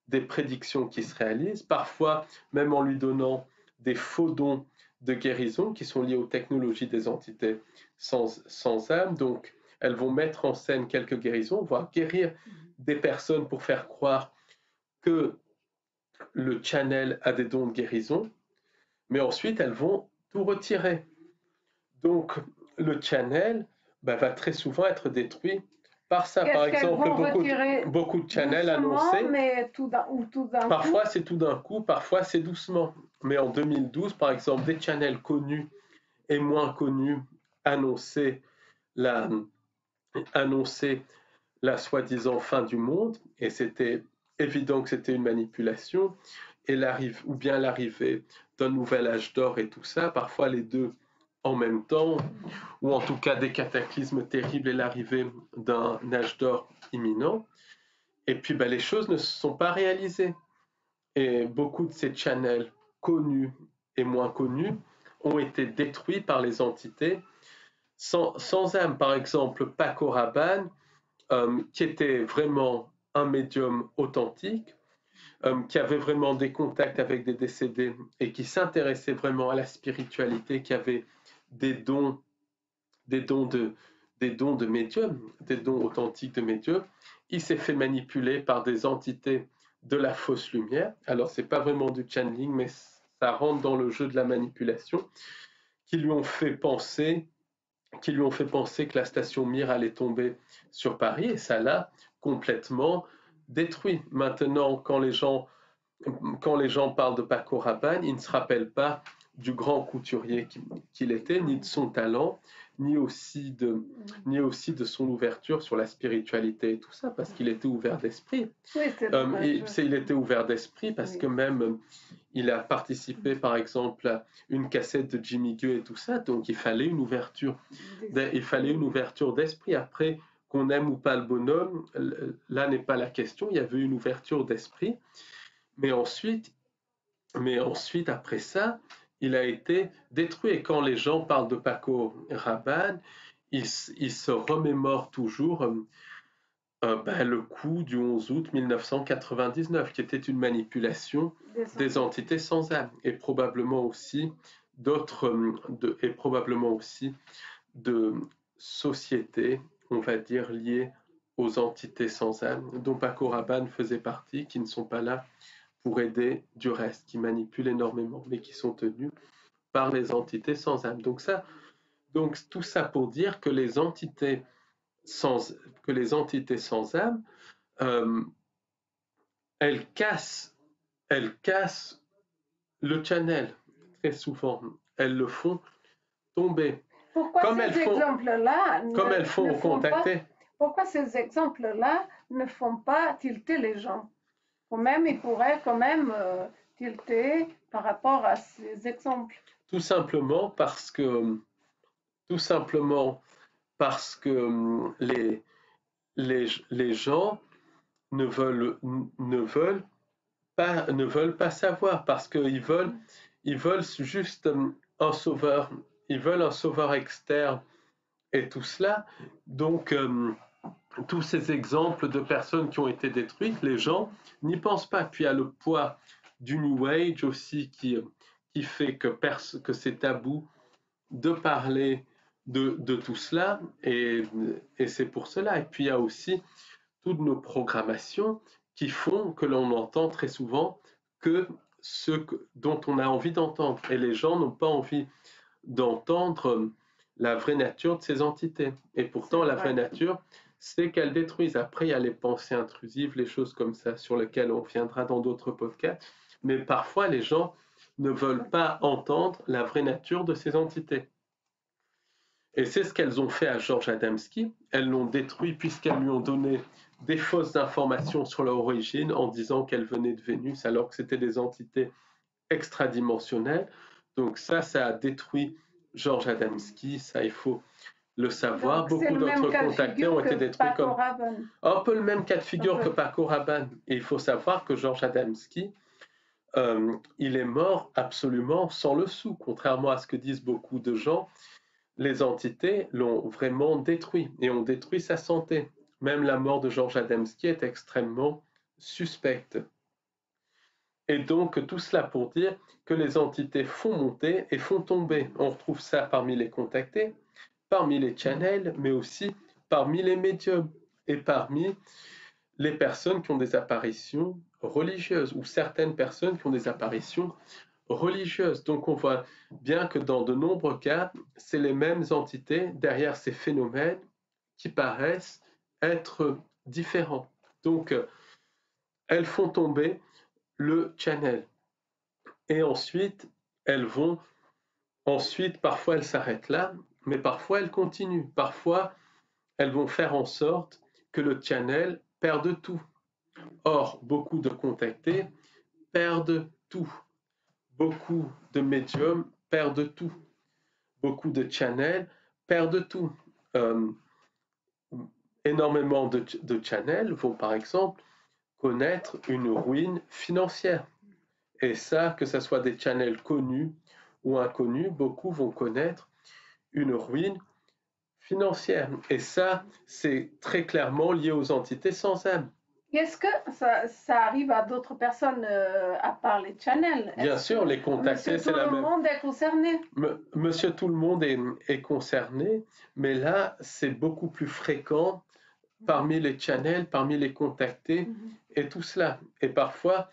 B: des prédictions qui se réalisent, parfois même en lui donnant des faux dons de guérison qui sont liés aux technologies des entités sans âme. Donc, elles vont mettre en scène quelques guérisons, voire guérir des personnes pour faire croire que le channel a des dons de guérison, mais ensuite elles vont tout retirer. Donc, le channel va très souvent être détruit par ça. Par
A: Qu'est-ce qu'elles
B: exemple,
A: vont retirer
B: beaucoup de channels
A: doucement,
B: annoncés.
A: mais tout d'un coup?
B: Parfois, c'est tout d'un coup, parfois, c'est doucement. Mais en 2012, par exemple, des channels connus et moins connus annonçaient la, annonçaient la soi-disant fin du monde, et c'était évident que c'était une manipulation, et ou bien l'arrivée d'un nouvel âge d'or et tout ça, parfois les deux en même temps, ou en tout cas des cataclysmes terribles et l'arrivée d'un âge d'or imminent. Et puis les choses ne se sont pas réalisées. Et beaucoup de ces channels connus et moins connus ont été détruits par les entités sans âme. Par exemple, Paco Rabanne, qui était vraiment un médium authentique, qui avait vraiment des contacts avec des décédés et qui s'intéressait vraiment à la spiritualité, qui avait des dons, des dons de, des dons de médium, des dons authentiques de médium, il s'est fait manipuler par des entités de la fausse lumière. Alors, c'est pas vraiment du channeling, mais ça rentre dans le jeu de la manipulation, qui lui ont fait penser, que la station Mir allait tomber sur Paris, et ça l'a complètement détruit. Maintenant, quand les gens parlent de Paco Rabanne, ils ne se rappellent pas du grand couturier qu'il était, ni de son talent, ni aussi de son ouverture sur la spiritualité et tout ça, parce qu'il était ouvert d'esprit.
A: Oui,
B: Il était ouvert d'esprit parce que même il a participé, par exemple, à une cassette de Jimmy Gueux et tout ça, donc il fallait une ouverture d'esprit. Après, qu'on aime ou pas le bonhomme, là n'est pas la question, il y avait une ouverture d'esprit. Mais ensuite, après ça, il a été détruit. Et quand les gens parlent de Paco Rabanne, ils se remémorent toujours le coup du 11 août 1999, qui était une manipulation des entités sans âme, et probablement aussi de sociétés, on va dire, liées aux entités sans âme, dont Paco Rabanne faisait partie, qui ne sont pas là pour aider du reste, qui manipulent énormément, mais qui sont tenus par les entités sans âme. Donc tout ça pour dire que les entités sans âme, euh, elles cassent le channel très souvent. Elles le font tomber.
A: Pourquoi
B: Comme
A: ces exemples-là
B: elles font
A: ne
B: au
A: font pas,
B: contacté.
A: pourquoi ces exemples-là ne font pas tilter les gens? Ou même, ils pourraient quand même tilter par rapport à ces exemples.
B: Tout simplement parce que les gens ne veulent pas savoir, parce qu'ils veulent juste un sauveur. Ils veulent un sauveur externe et tout cela. Donc, tous ces exemples de personnes qui ont été détruites, les gens n'y pensent pas. Puis il y a le poids du New Age aussi qui fait que c'est tabou de parler de tout cela, et c'est pour cela. Et puis il y a aussi toutes nos programmations qui font que l'on entend très souvent que ce dont on a envie d'entendre. Et les gens n'ont pas envie d'entendre la vraie nature de ces entités. Et pourtant, la vraie nature, c'est qu'elles détruisent. Après, il y a les pensées intrusives, les choses comme ça, sur lesquelles on reviendra dans d'autres podcasts. Mais parfois, les gens ne veulent pas entendre la vraie nature de ces entités. Et c'est ce qu'elles ont fait à Georges Adamski. Elles l'ont détruit puisqu'elles lui ont donné des fausses informations sur leur origine en disant qu'elle venait de Vénus alors que c'était des entités extradimensionnelles. Donc ça a détruit Georges Adamski, ça il faut le savoir.
A: Donc,
B: beaucoup d'autres contactés ont été détruits comme un peu le même cas de figure que Paco Rabanne. Et il faut savoir que Georges Adamski, il est mort absolument sans le sou, contrairement à ce que disent beaucoup de gens. Les entités l'ont vraiment détruit et ont détruit sa santé. Même la mort de Georges Adamski est extrêmement suspecte. Et donc, tout cela pour dire que les entités font monter et font tomber. On retrouve ça parmi les contactés, parmi les channels, mais aussi parmi les médiums et parmi les personnes qui ont des apparitions religieuses ou certaines personnes qui ont des apparitions religieuses. Donc, on voit bien que dans de nombreux cas, c'est les mêmes entités derrière ces phénomènes qui paraissent être différents. Donc, elles font tomber le channel. Et ensuite, parfois elles s'arrêtent là, mais parfois elles continuent. Parfois, elles vont faire en sorte que le channel perde tout. Or, beaucoup de contactés perdent tout. Beaucoup de médiums perdent tout. Beaucoup de channels perdent tout. Énormément de channels vont, par exemple, connaître une ruine financière. Et ça, que ce soit des channels connus ou inconnus, beaucoup vont connaître une ruine financière. Et ça, c'est très clairement lié aux entités sans âme.
A: Est-ce que ça arrive à d'autres personnes à part les channels?
B: Bien sûr, les contactés, c'est la même.
A: Tout le monde est concerné?
B: Monsieur tout le monde est concerné, mais là, c'est beaucoup plus fréquent parmi les channels, parmi les contactés et tout cela. Et parfois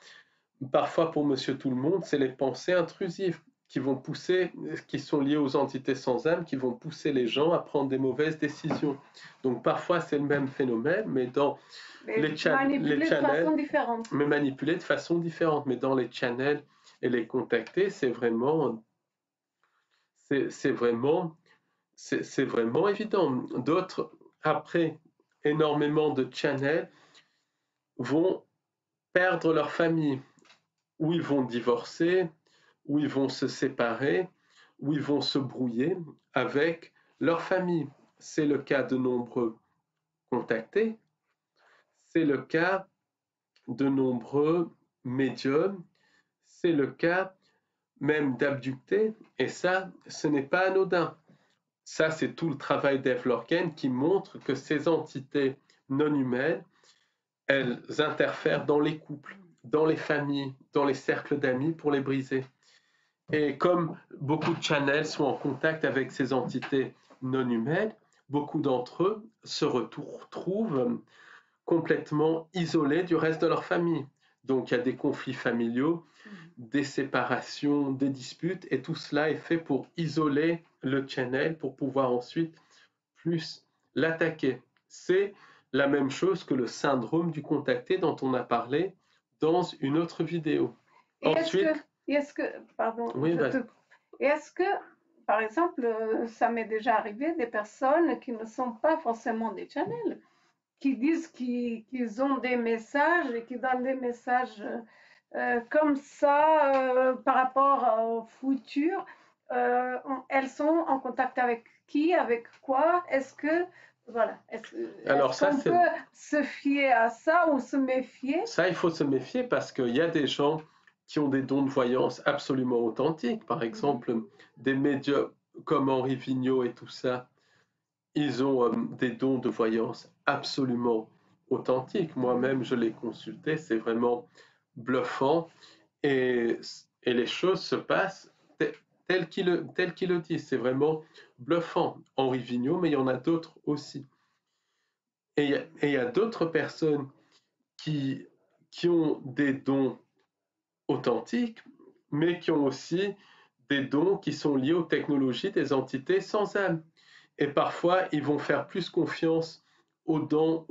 B: pour monsieur tout le monde, c'est les pensées intrusives qui sont liées aux entités sans âme, qui vont pousser les gens à prendre des mauvaises décisions. Donc parfois c'est le même phénomène, mais dans les channels, mais manipulé de façon différente. Mais dans les channels et les contactés, c'est vraiment évident. D'autres, après énormément de channels, vont perdre leur famille, où ils vont divorcer, où ils vont se séparer, où ils vont se brouiller avec leur famille. C'est le cas de nombreux contactés, c'est le cas de nombreux médiums, c'est le cas même d'abductés, et ça, ce n'est pas anodin. Ça, c'est tout le travail d'Eve Lorgen qui montre que ces entités non humaines, elles interfèrent dans les couples, dans les familles, dans les cercles d'amis pour les briser. Et comme beaucoup de channels sont en contact avec ces entités non humaines, beaucoup d'entre eux se retrouvent complètement isolés du reste de leur famille. Donc il y a des conflits familiaux, des séparations, des disputes, et tout cela est fait pour isoler le channel pour pouvoir ensuite plus l'attaquer. C'est la même chose que le syndrome du contacté dont on a parlé dans une autre vidéo.
A: Et
B: Ensuite,
A: pardon,
B: oui,
A: est-ce que, par exemple, ça m'est déjà arrivé des personnes qui ne sont pas forcément des channels, qui disent qu'ils ont des messages et qui donnent des messages comme ça par rapport au futur. Elles sont en contact avec qui, avec quoi? Est-ce que voilà,
B: alors
A: est-ce
B: ça,
A: qu'on peut se fier à ça ou se méfier?
B: ça, il faut se méfier parce qu'il y a des gens qui ont des dons de voyance absolument authentiques. Par exemple, des médiums comme Henri Vigneault et tout ça, ils ont des dons de voyance absolument authentiques. Moi-même, je l'ai consulté, c'est vraiment bluffant et les choses se passent telles qu'il le dit. C'est vraiment bluffant. Henri Vigneault, mais il y en a d'autres aussi. Et il y a d'autres personnes qui, qui ont des dons authentiques, mais qui ont aussi des dons qui sont liés aux technologies des entités sans âme. Et parfois, ils vont faire plus confiance aux dons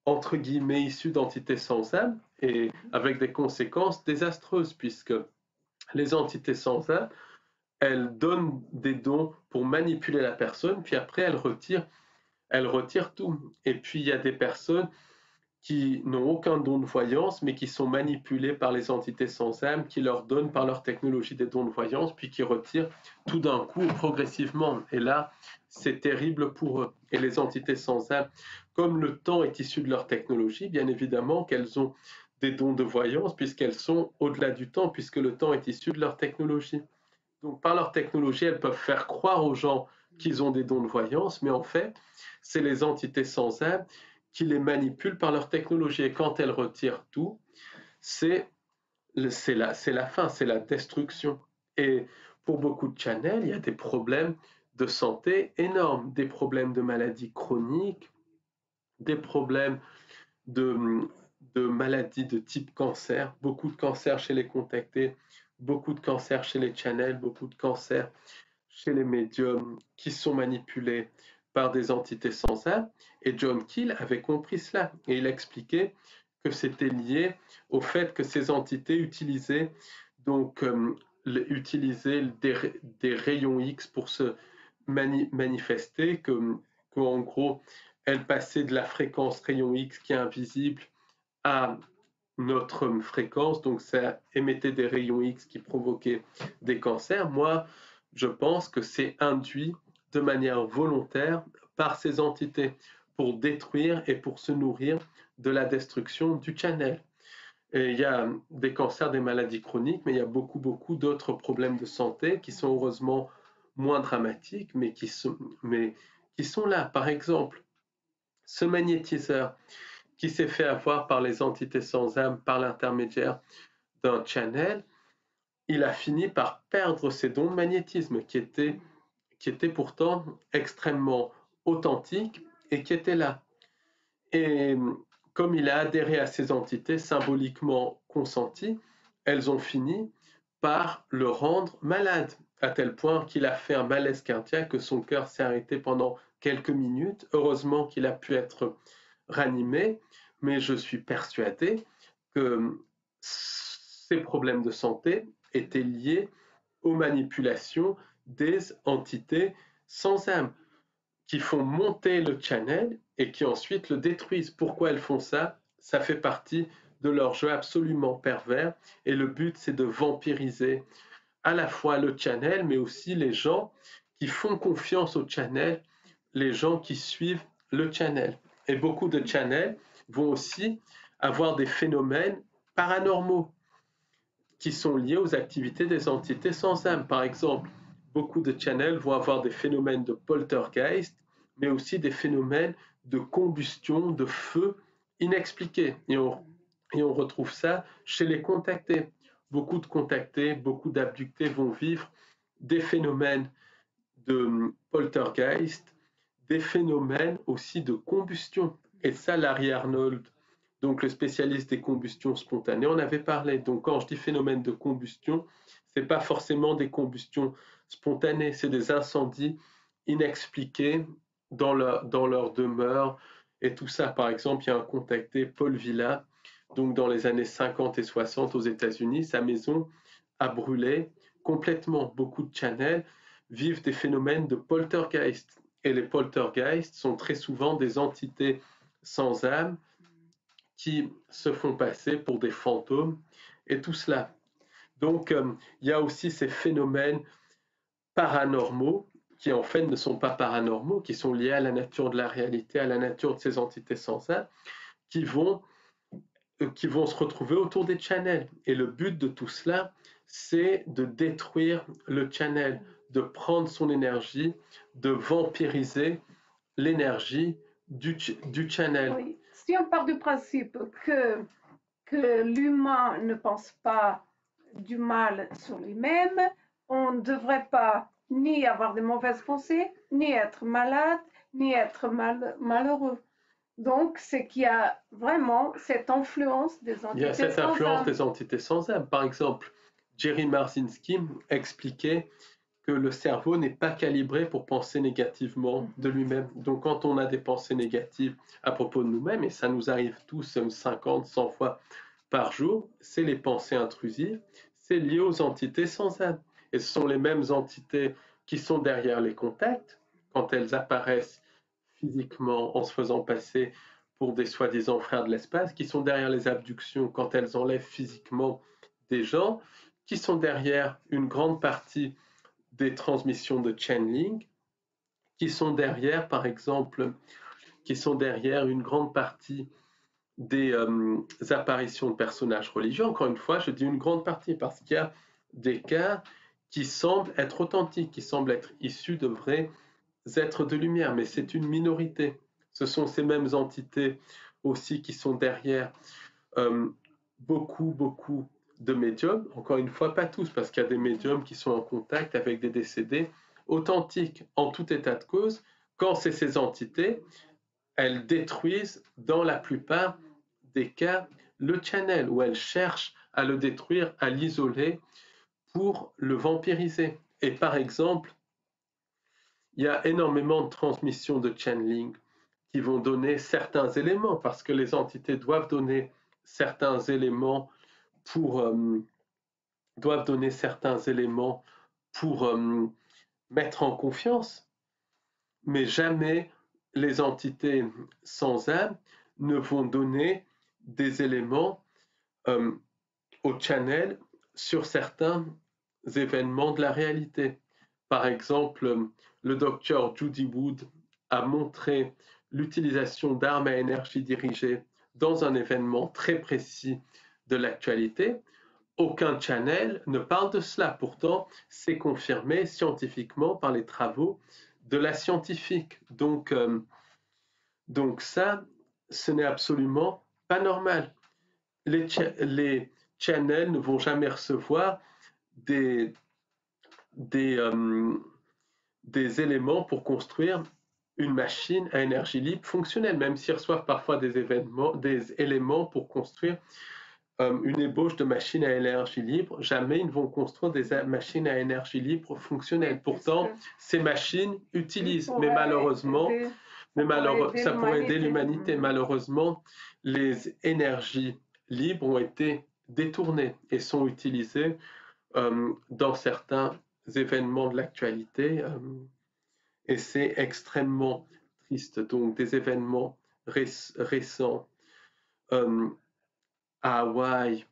B: entre guillemets issus d'entités sans âme, et avec des conséquences désastreuses, puisque les entités sans âme, elles donnent des dons pour manipuler la personne, puis après elles retirent tout. Et puis il y a des personnes qui n'ont aucun don de voyance, mais qui sont manipulés par les entités sans âme, qui leur donnent par leur technologie des dons de voyance, puis qui retirent tout d'un coup progressivement. Et là, c'est terrible pour eux. Et les entités sans âme, comme le temps est issu de leur technologie, bien évidemment qu'elles ont des dons de voyance, puisqu'elles sont au-delà du temps, puisque le temps est issu de leur technologie. Donc par leur technologie, elles peuvent faire croire aux gens qu'ils ont des dons de voyance, mais en fait, c'est les entités sans âme qui les manipulent par leur technologie. Et quand elles retirent tout, c'est la fin, c'est la destruction. Et pour beaucoup de channels, il y a des problèmes de santé énormes, des problèmes de maladies chroniques, des problèmes de, de maladies de type cancer, beaucoup de cancers chez les contactés, beaucoup de cancers chez les channels, beaucoup de cancers chez les médiums qui sont manipulés par des entités sans âme. Et John Keel avait compris cela et il expliquait que c'était lié au fait que ces entités utilisaient donc des rayons X pour se manifester, qu'en gros elles passaient de la fréquence rayon X qui est invisible à notre fréquence, donc ça émettait des rayons X qui provoquaient des cancers. Moi, je pense que c'est induit de manière volontaire par ces entités pour détruire et pour se nourrir de la destruction du channel. Et il y a des cancers, des maladies chroniques, mais il y a beaucoup, beaucoup d'autres problèmes de santé qui sont heureusement moins dramatiques, mais qui sont là. Par exemple, ce magnétiseur qui s'est fait avoir par les entités sans âme par l'intermédiaire d'un channel, il a fini par perdre ses dons de magnétisme qui étaient pourtant extrêmement authentiques et qui étaient là. Et comme il a adhéré à ces entités symboliquement consenties, elles ont fini par le rendre malade, à tel point qu'il a fait un malaise cardiaque, que son cœur s'est arrêté pendant quelques minutes. Heureusement qu'il a pu être ranimé, mais je suis persuadé que ces problèmes de santé étaient liés aux manipulations des entités sans âme qui font monter le channel et qui ensuite le détruisent. Pourquoi elles font ça? Ça fait partie de leur jeu absolument pervers et le but c'est de vampiriser à la fois le channel mais aussi les gens qui font confiance au channel, les gens qui suivent le channel. Et beaucoup de channels vont aussi avoir des phénomènes paranormaux qui sont liés aux activités des entités sans âme. Par exemple, beaucoup de channels vont avoir des phénomènes de poltergeist, mais aussi des phénomènes de combustion, de feu inexpliqués. Et on retrouve ça chez les contactés. Beaucoup de contactés, beaucoup d'abductés vont vivre des phénomènes de poltergeist, des phénomènes aussi de combustion. Et ça, Larry Arnold, donc le spécialiste des combustions spontanées, en avait parlé. Donc quand je dis phénomène de combustion, ce n'est pas forcément des combustions spontanées, c'est des incendies inexpliqués dans leur demeure et tout ça. Par exemple, il y a un contacté, Paul Villa, donc dans les années 50 et 60 aux États-Unis, sa maison a brûlé complètement. Beaucoup de channels vivent des phénomènes de poltergeist. Et les poltergeists sont très souvent des entités sans âme qui se font passer pour des fantômes et tout cela. Donc, il y a aussi ces phénomènes paranormaux qui en fait ne sont pas paranormaux, qui sont liés à la nature de la réalité, à la nature de ces entités sans âme, qui vont se retrouver autour des channels. Et le but de tout cela, c'est de détruire le channel, de prendre son énergie, de vampiriser l'énergie du channel.
A: Oui. Si on part du principe que l'humain ne pense pas du mal sur lui-même, on ne devrait pas ni avoir de mauvaises pensées, ni être malade, ni être malheureux. Donc, c'est qu'il y a vraiment cette influence des entités sans âme.
B: Il y a cette influence des entités sans âme. Par exemple, Jerry Marzinsky expliquait que le cerveau n'est pas calibré pour penser négativement de lui-même. Donc quand on a des pensées négatives à propos de nous-mêmes, et ça nous arrive tous 50, 100 fois par jour, c'est les pensées intrusives, c'est lié aux entités sans âme. Et ce sont les mêmes entités qui sont derrière les contacts, quand elles apparaissent physiquement en se faisant passer pour des soi-disant frères de l'espace, qui sont derrière les abductions quand elles enlèvent physiquement des gens, qui sont derrière une grande partie des transmissions de channeling, qui sont derrière, par exemple, qui sont derrière une grande partie des apparitions de personnages religieux. Encore une fois, je dis une grande partie parce qu'il y a des cas qui semblent être authentiques, qui semblent être issus de vrais êtres de lumière, mais c'est une minorité. Ce sont ces mêmes entités aussi qui sont derrière beaucoup de médiums, encore une fois pas tous, parce qu'il y a des médiums qui sont en contact avec des décédés authentiques. En tout état de cause, quand c'est ces entités, elles détruisent dans la plupart des cas le channel, ou elles cherchent à le détruire, à l'isoler pour le vampiriser. Et par exemple, il y a énormément de transmissions de channeling qui vont donner certains éléments, parce que les entités doivent donner certains éléments pour mettre en confiance, mais jamais les entités sans âme ne vont donner des éléments au channel sur certains événements de la réalité. Par exemple, le docteur Judy Wood a montré l'utilisation d'armes à énergie dirigée dans un événement très précis de l'actualité. Aucun channel ne parle de cela. Pourtant, c'est confirmé scientifiquement par les travaux de la scientifique. Donc ça, ce n'est absolument pas normal. Les channels ne vont jamais recevoir des éléments pour construire une machine à énergie libre fonctionnelle, même s'ils reçoivent parfois des éléments pour construire une ébauche de machine à énergie libre, jamais ils ne vont construire des machines à énergie libre fonctionnelles. Pourtant, ces machines utilisent, mais malheureusement, ça pourrait aider l'humanité. Malheureusement, les énergies libres ont été détournées et sont utilisées dans certains événements de l'actualité. Et c'est extrêmement triste. Donc, des événements récents à Hawaï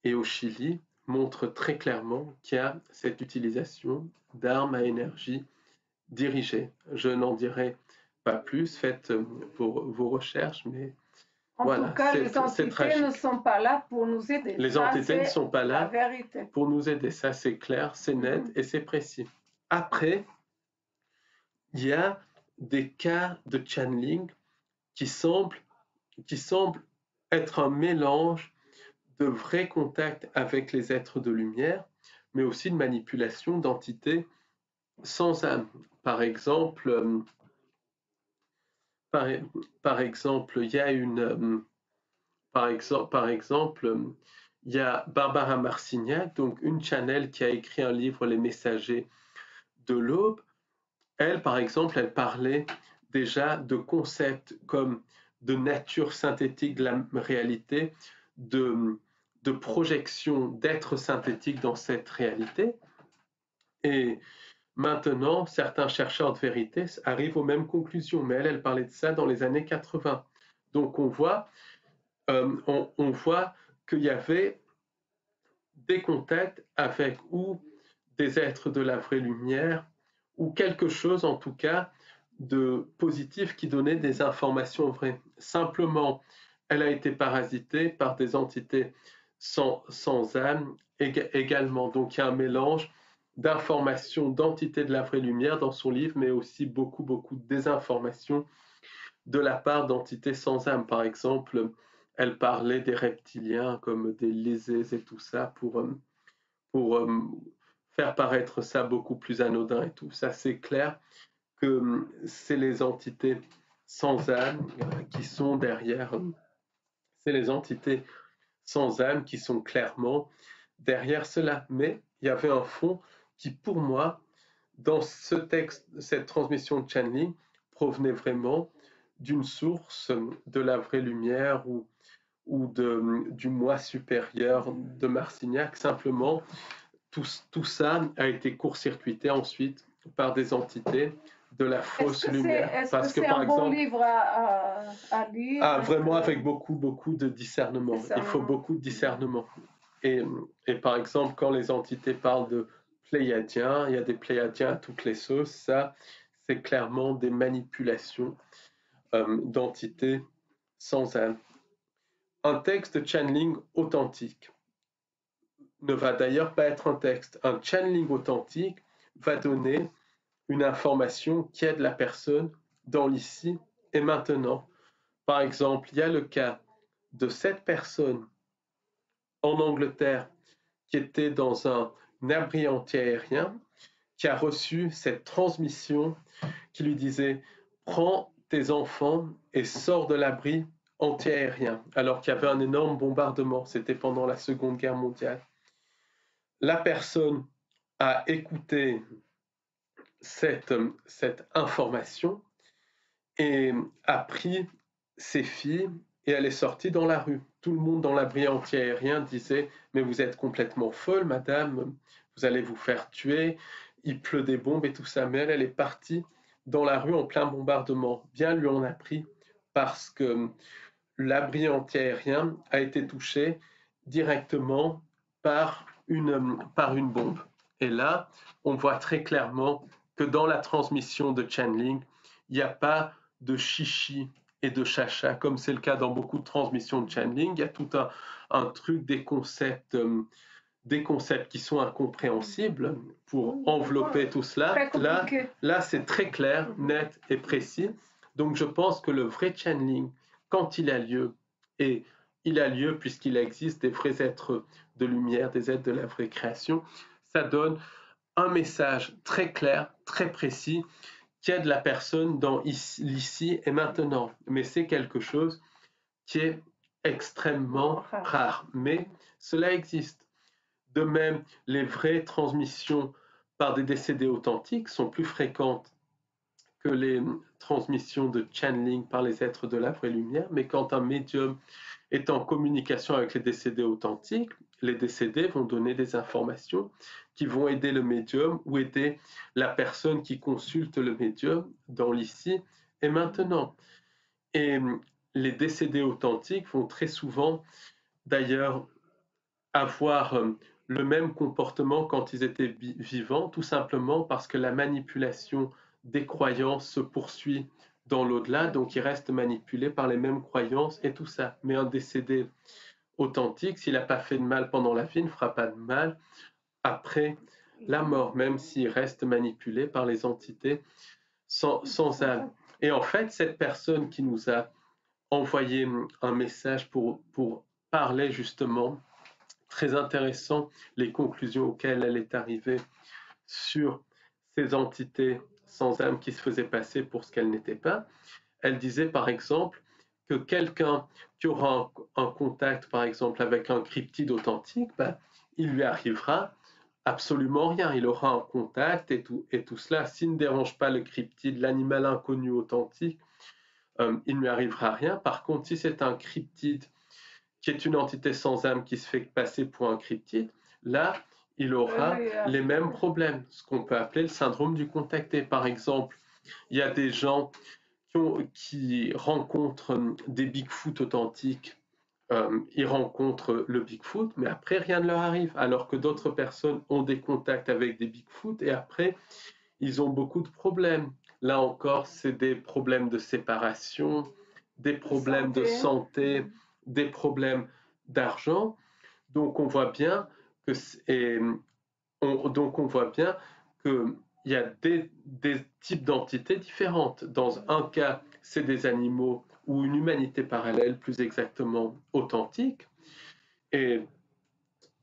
B: et au Chili montrent très clairement qu'il y a cette utilisation d'armes à énergie dirigée. Je n'en dirai pas plus, faites vos recherches, mais
A: en
B: voilà,
A: tout cas, les entités ne sont pas là pour nous aider.
B: Les entités ne sont pas là
A: vérité.
B: pour nous aider, ça c'est clair, c'est net et c'est précis. Après, il y a des cas de channeling qui semblent être un mélange de vrais contacts avec les êtres de lumière, mais aussi de manipulation d'entités sans âme. Par exemple, il y a par exemple, il y a Barbara Marcignac, donc une channel qui a écrit un livre, Les Messagers de l'Aube. Elle, par exemple, elle parlait déjà de concepts comme de nature synthétique de la réalité, de projection d'être synthétique dans cette réalité. Et maintenant, certains chercheurs de vérité arrivent aux mêmes conclusions, mais elle parlait de ça dans les années 80. Donc on voit qu'il y avait des contacts avec ou des êtres de la vraie lumière, ou quelque chose en tout cas de positif qui donnait des informations vraies. Simplement, elle a été parasitée par des entités sans âme également. Donc il y a un mélange d'informations, d'entités de la vraie lumière dans son livre, mais aussi beaucoup de désinformations de la part d'entités sans âme. Par exemple, elle parlait des reptiliens comme des lésés et tout ça pour faire paraître ça beaucoup plus anodin et tout. Ça, c'est clair que c'est les entités sans âme qui sont derrière. C'est les entités sans âme qui sont clairement derrière cela. Mais il y avait un fond qui, pour moi, dans ce texte, cette transmission de channeling provenait vraiment d'une source de la vraie lumière ou du moi supérieur de Marcignac. Simplement, tout ça a été court-circuité ensuite par des entités de la fausse lumière.
A: Est-ce que c'est un bon livre à lire?
B: Vraiment avec beaucoup de discernement. Il faut beaucoup de discernement. Et par exemple, quand les entités parlent de Pléiadiens, il y a des Pléiadiens à toutes les sauces, ça, c'est clairement des manipulations d'entités sans âme. Un texte de channeling authentique ne va d'ailleurs pas être un texte. Un channeling authentique va donner une information qui aide la personne dans l'ici et maintenant. Par exemple, il y a le cas de cette personne en Angleterre qui était dans un abri anti-aérien, qui a reçu cette transmission qui lui disait « Prends tes enfants et sors de l'abri anti-aérien », alors qu'il y avait un énorme bombardement, c'était pendant la Seconde Guerre mondiale. La personne a écouté cette information et a pris ses filles et elle est sortie dans la rue. Tout le monde dans l'abri anti-aérien disait « Mais vous êtes complètement folle, madame, vous allez vous faire tuer, il pleut des bombes et tout ça. » Mais elle est partie dans la rue en plein bombardement. Bien lui en a pris parce que l'abri anti-aérien a été touché directement par une bombe. Et là, on voit très clairement que dans la transmission de channeling, il n'y a pas de chichi et de chacha, comme c'est le cas dans beaucoup de transmissions de channeling. Il y a tout un truc, des concepts qui sont incompréhensibles pour envelopper tout cela. Là, c'est très clair, net et précis. Donc, je pense que le vrai channeling, quand il a lieu, et il a lieu puisqu'il existe des vrais êtres de lumière, des êtres de la vraie création, ça donne un message très clair, très précis, qui aide la personne dans l'ici et maintenant. Mais c'est quelque chose qui est extrêmement rare. Mais cela existe. De même, les vraies transmissions par des décédés authentiques sont plus fréquentes que les transmissions de channeling par les êtres de la vraie lumière. Mais quand un médium est en communication avec les décédés authentiques, les décédés vont donner des informations qui vont aider le médium ou aider la personne qui consulte le médium dans l'ici et maintenant. Et les décédés authentiques vont très souvent, d'ailleurs, avoir le même comportement quand ils étaient vivants, tout simplement parce que la manipulation des croyances se poursuit dans l'au-delà, donc ils restent manipulés par les mêmes croyances et tout ça. Mais un décédé authentique, s'il n'a pas fait de mal pendant la vie, ne fera pas de mal après la mort, même s'il reste manipulé par les entités sans âme. Et en fait, cette personne qui nous a envoyé un message pour parler justement, très intéressant, les conclusions auxquelles elle est arrivée sur ces entités sans âme qui se faisaient passer pour ce qu'elles n'étaient pas. Elle disait par exemple que quelqu'un qui aura un contact, par exemple, avec un cryptide authentique, ben, il lui arrivera absolument rien. Il aura un contact et tout cela. S'il ne dérange pas le cryptide, l'animal inconnu authentique, il ne lui arrivera rien. Par contre, si c'est un cryptide qui est une entité sans âme qui se fait passer pour un cryptide, là, il aura les mêmes problèmes, ce qu'on peut appeler le syndrome du contacté. Par exemple, il y a des gens qui rencontrent des Bigfoot authentiques, ils rencontrent le Bigfoot, mais après rien ne leur arrive, alors que d'autres personnes ont des contacts avec des Bigfoot et après ils ont beaucoup de problèmes. Là encore, c'est des problèmes de séparation, des problèmes de santé, des problèmes d'argent. Donc on voit bien que qu'il y a des types d'entités différentes. Dans un cas, c'est des animaux ou une humanité parallèle, plus exactement authentique. Et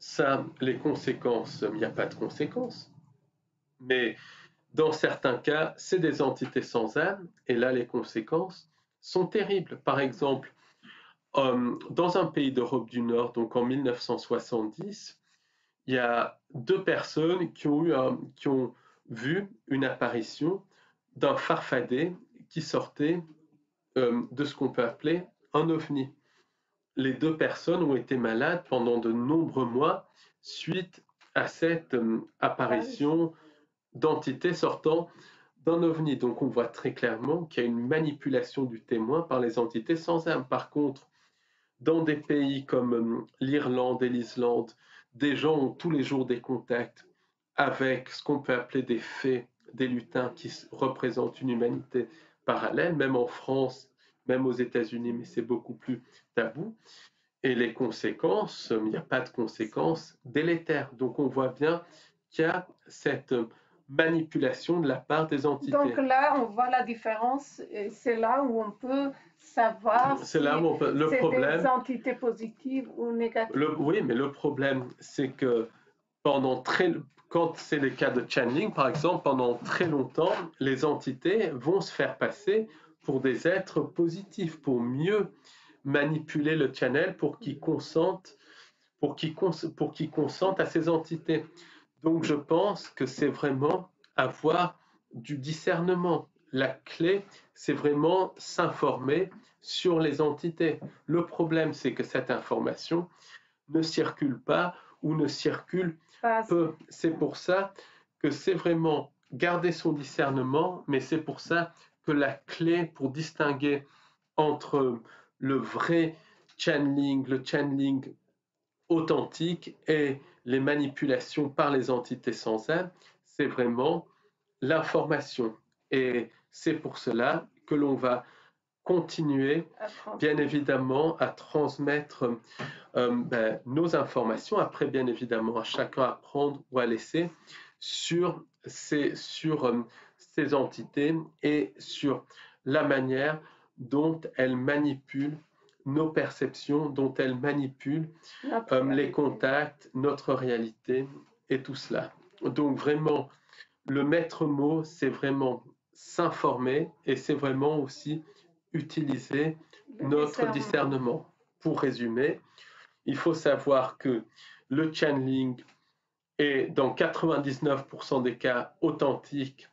B: ça, les conséquences, il n'y a pas de conséquences. Mais dans certains cas, c'est des entités sans âme, et là, les conséquences sont terribles. Par exemple, dans un pays d'Europe du Nord, donc en 1970, il y a 2 personnes qui ont vu une apparition d'un farfadet qui sortait de ce qu'on peut appeler un ovni. Les 2 personnes ont été malades pendant de nombreux mois suite à cette apparition d'entités sortant d'un ovni. Donc on voit très clairement qu'il y a une manipulation du témoin par les entités sans âme. Par contre, dans des pays comme l'Irlande et l'Islande, des gens ont tous les jours des contacts avec ce qu'on peut appeler des fées, des lutins qui représentent une humanité parallèle, même en France, même aux États-Unis, mais c'est beaucoup plus tabou. Et les conséquences, il n'y a pas de conséquences délétères. Donc on voit bien qu'il y a cette manipulation de la part des entités.
A: Donc là, on voit la différence et c'est là où on peut savoir
B: si c'est
A: des entités positives ou négatives.
B: Oui, mais le problème, c'est que quand c'est le cas de channeling, par exemple, pendant très longtemps, les entités vont se faire passer pour des êtres positifs, pour mieux manipuler le channel pour qu'il consente à ces entités. Donc je pense que c'est vraiment avoir du discernement. La clé, c'est vraiment s'informer sur les entités. Le problème, c'est que cette information ne circule pas ou ne circule peu. C'est pour ça que c'est vraiment garder son discernement, mais c'est pour ça que la clé pour distinguer entre le vrai channeling, le channeling authentique et les manipulations par les entités sans âme, c'est vraiment l'information. Et c'est pour cela que l'on va continuer, bien évidemment, à transmettre nos informations. Après, bien évidemment, à chacun à prendre ou à laisser sur ces entités et sur la manière dont elles manipulent nos perceptions, dont elles manipulent les contacts, notre réalité et tout cela. Donc vraiment, le maître mot, c'est vraiment s'informer et c'est vraiment aussi utiliser notre discernement. Pour résumer, il faut savoir que le channeling est dans 99% des cas authentique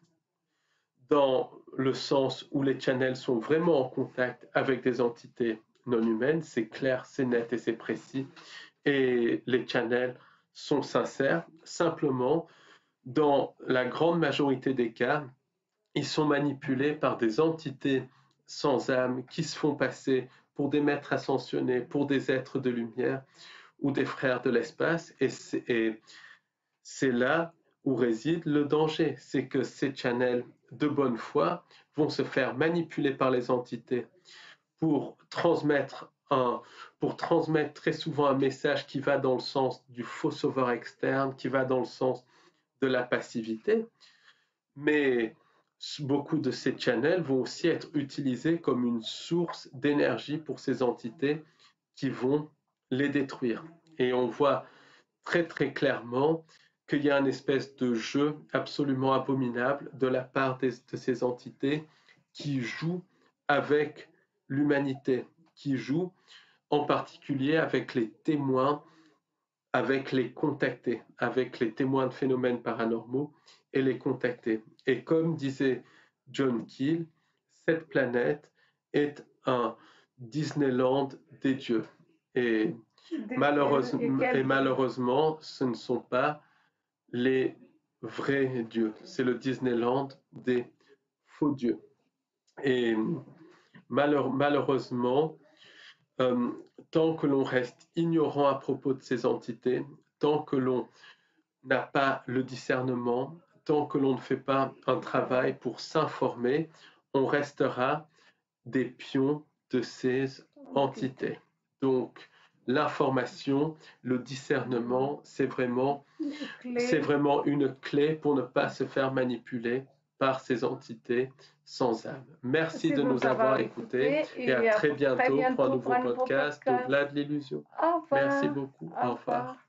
B: dans le sens où les channels sont vraiment en contact avec des entités non humaines. C'est clair, c'est net et c'est précis. Et les channels sont sincères. Simplement, dans la grande majorité des cas, ils sont manipulés par des entités sans âme qui se font passer pour des maîtres ascensionnés, pour des êtres de lumière ou des frères de l'espace. Et c'est là où réside le danger. C'est que ces channels de bonne foi vont se faire manipuler par les entités pour transmettre très souvent un message qui va dans le sens du faux sauveur externe, qui va dans le sens de la passivité. Mais beaucoup de ces channels vont aussi être utilisés comme une source d'énergie pour ces entités qui vont les détruire. Et on voit très très clairement qu'il y a une espèce de jeu absolument abominable de la part de ces entités qui jouent avec l'humanité. qui joue en particulier avec les témoins, avec les contactés, avec les témoins de phénomènes paranormaux et les contactés. Et comme disait John Keel, cette planète est un Disneyland des dieux. Et malheureusement, ce ne sont pas les vrais dieux. C'est le Disneyland des faux dieux. Et malheureusement, tant que l'on reste ignorant à propos de ces entités, tant que l'on n'a pas le discernement, tant que l'on ne fait pas un travail pour s'informer, on restera des pions de ces entités. Donc, l'information, le discernement, c'est vraiment une clé pour ne pas se faire manipuler par ces entités sans âme. Merci de nous avoir écoutés et à très bientôt pour un nouveau podcast d'Au-delà de l'illusion. Merci beaucoup. Au revoir.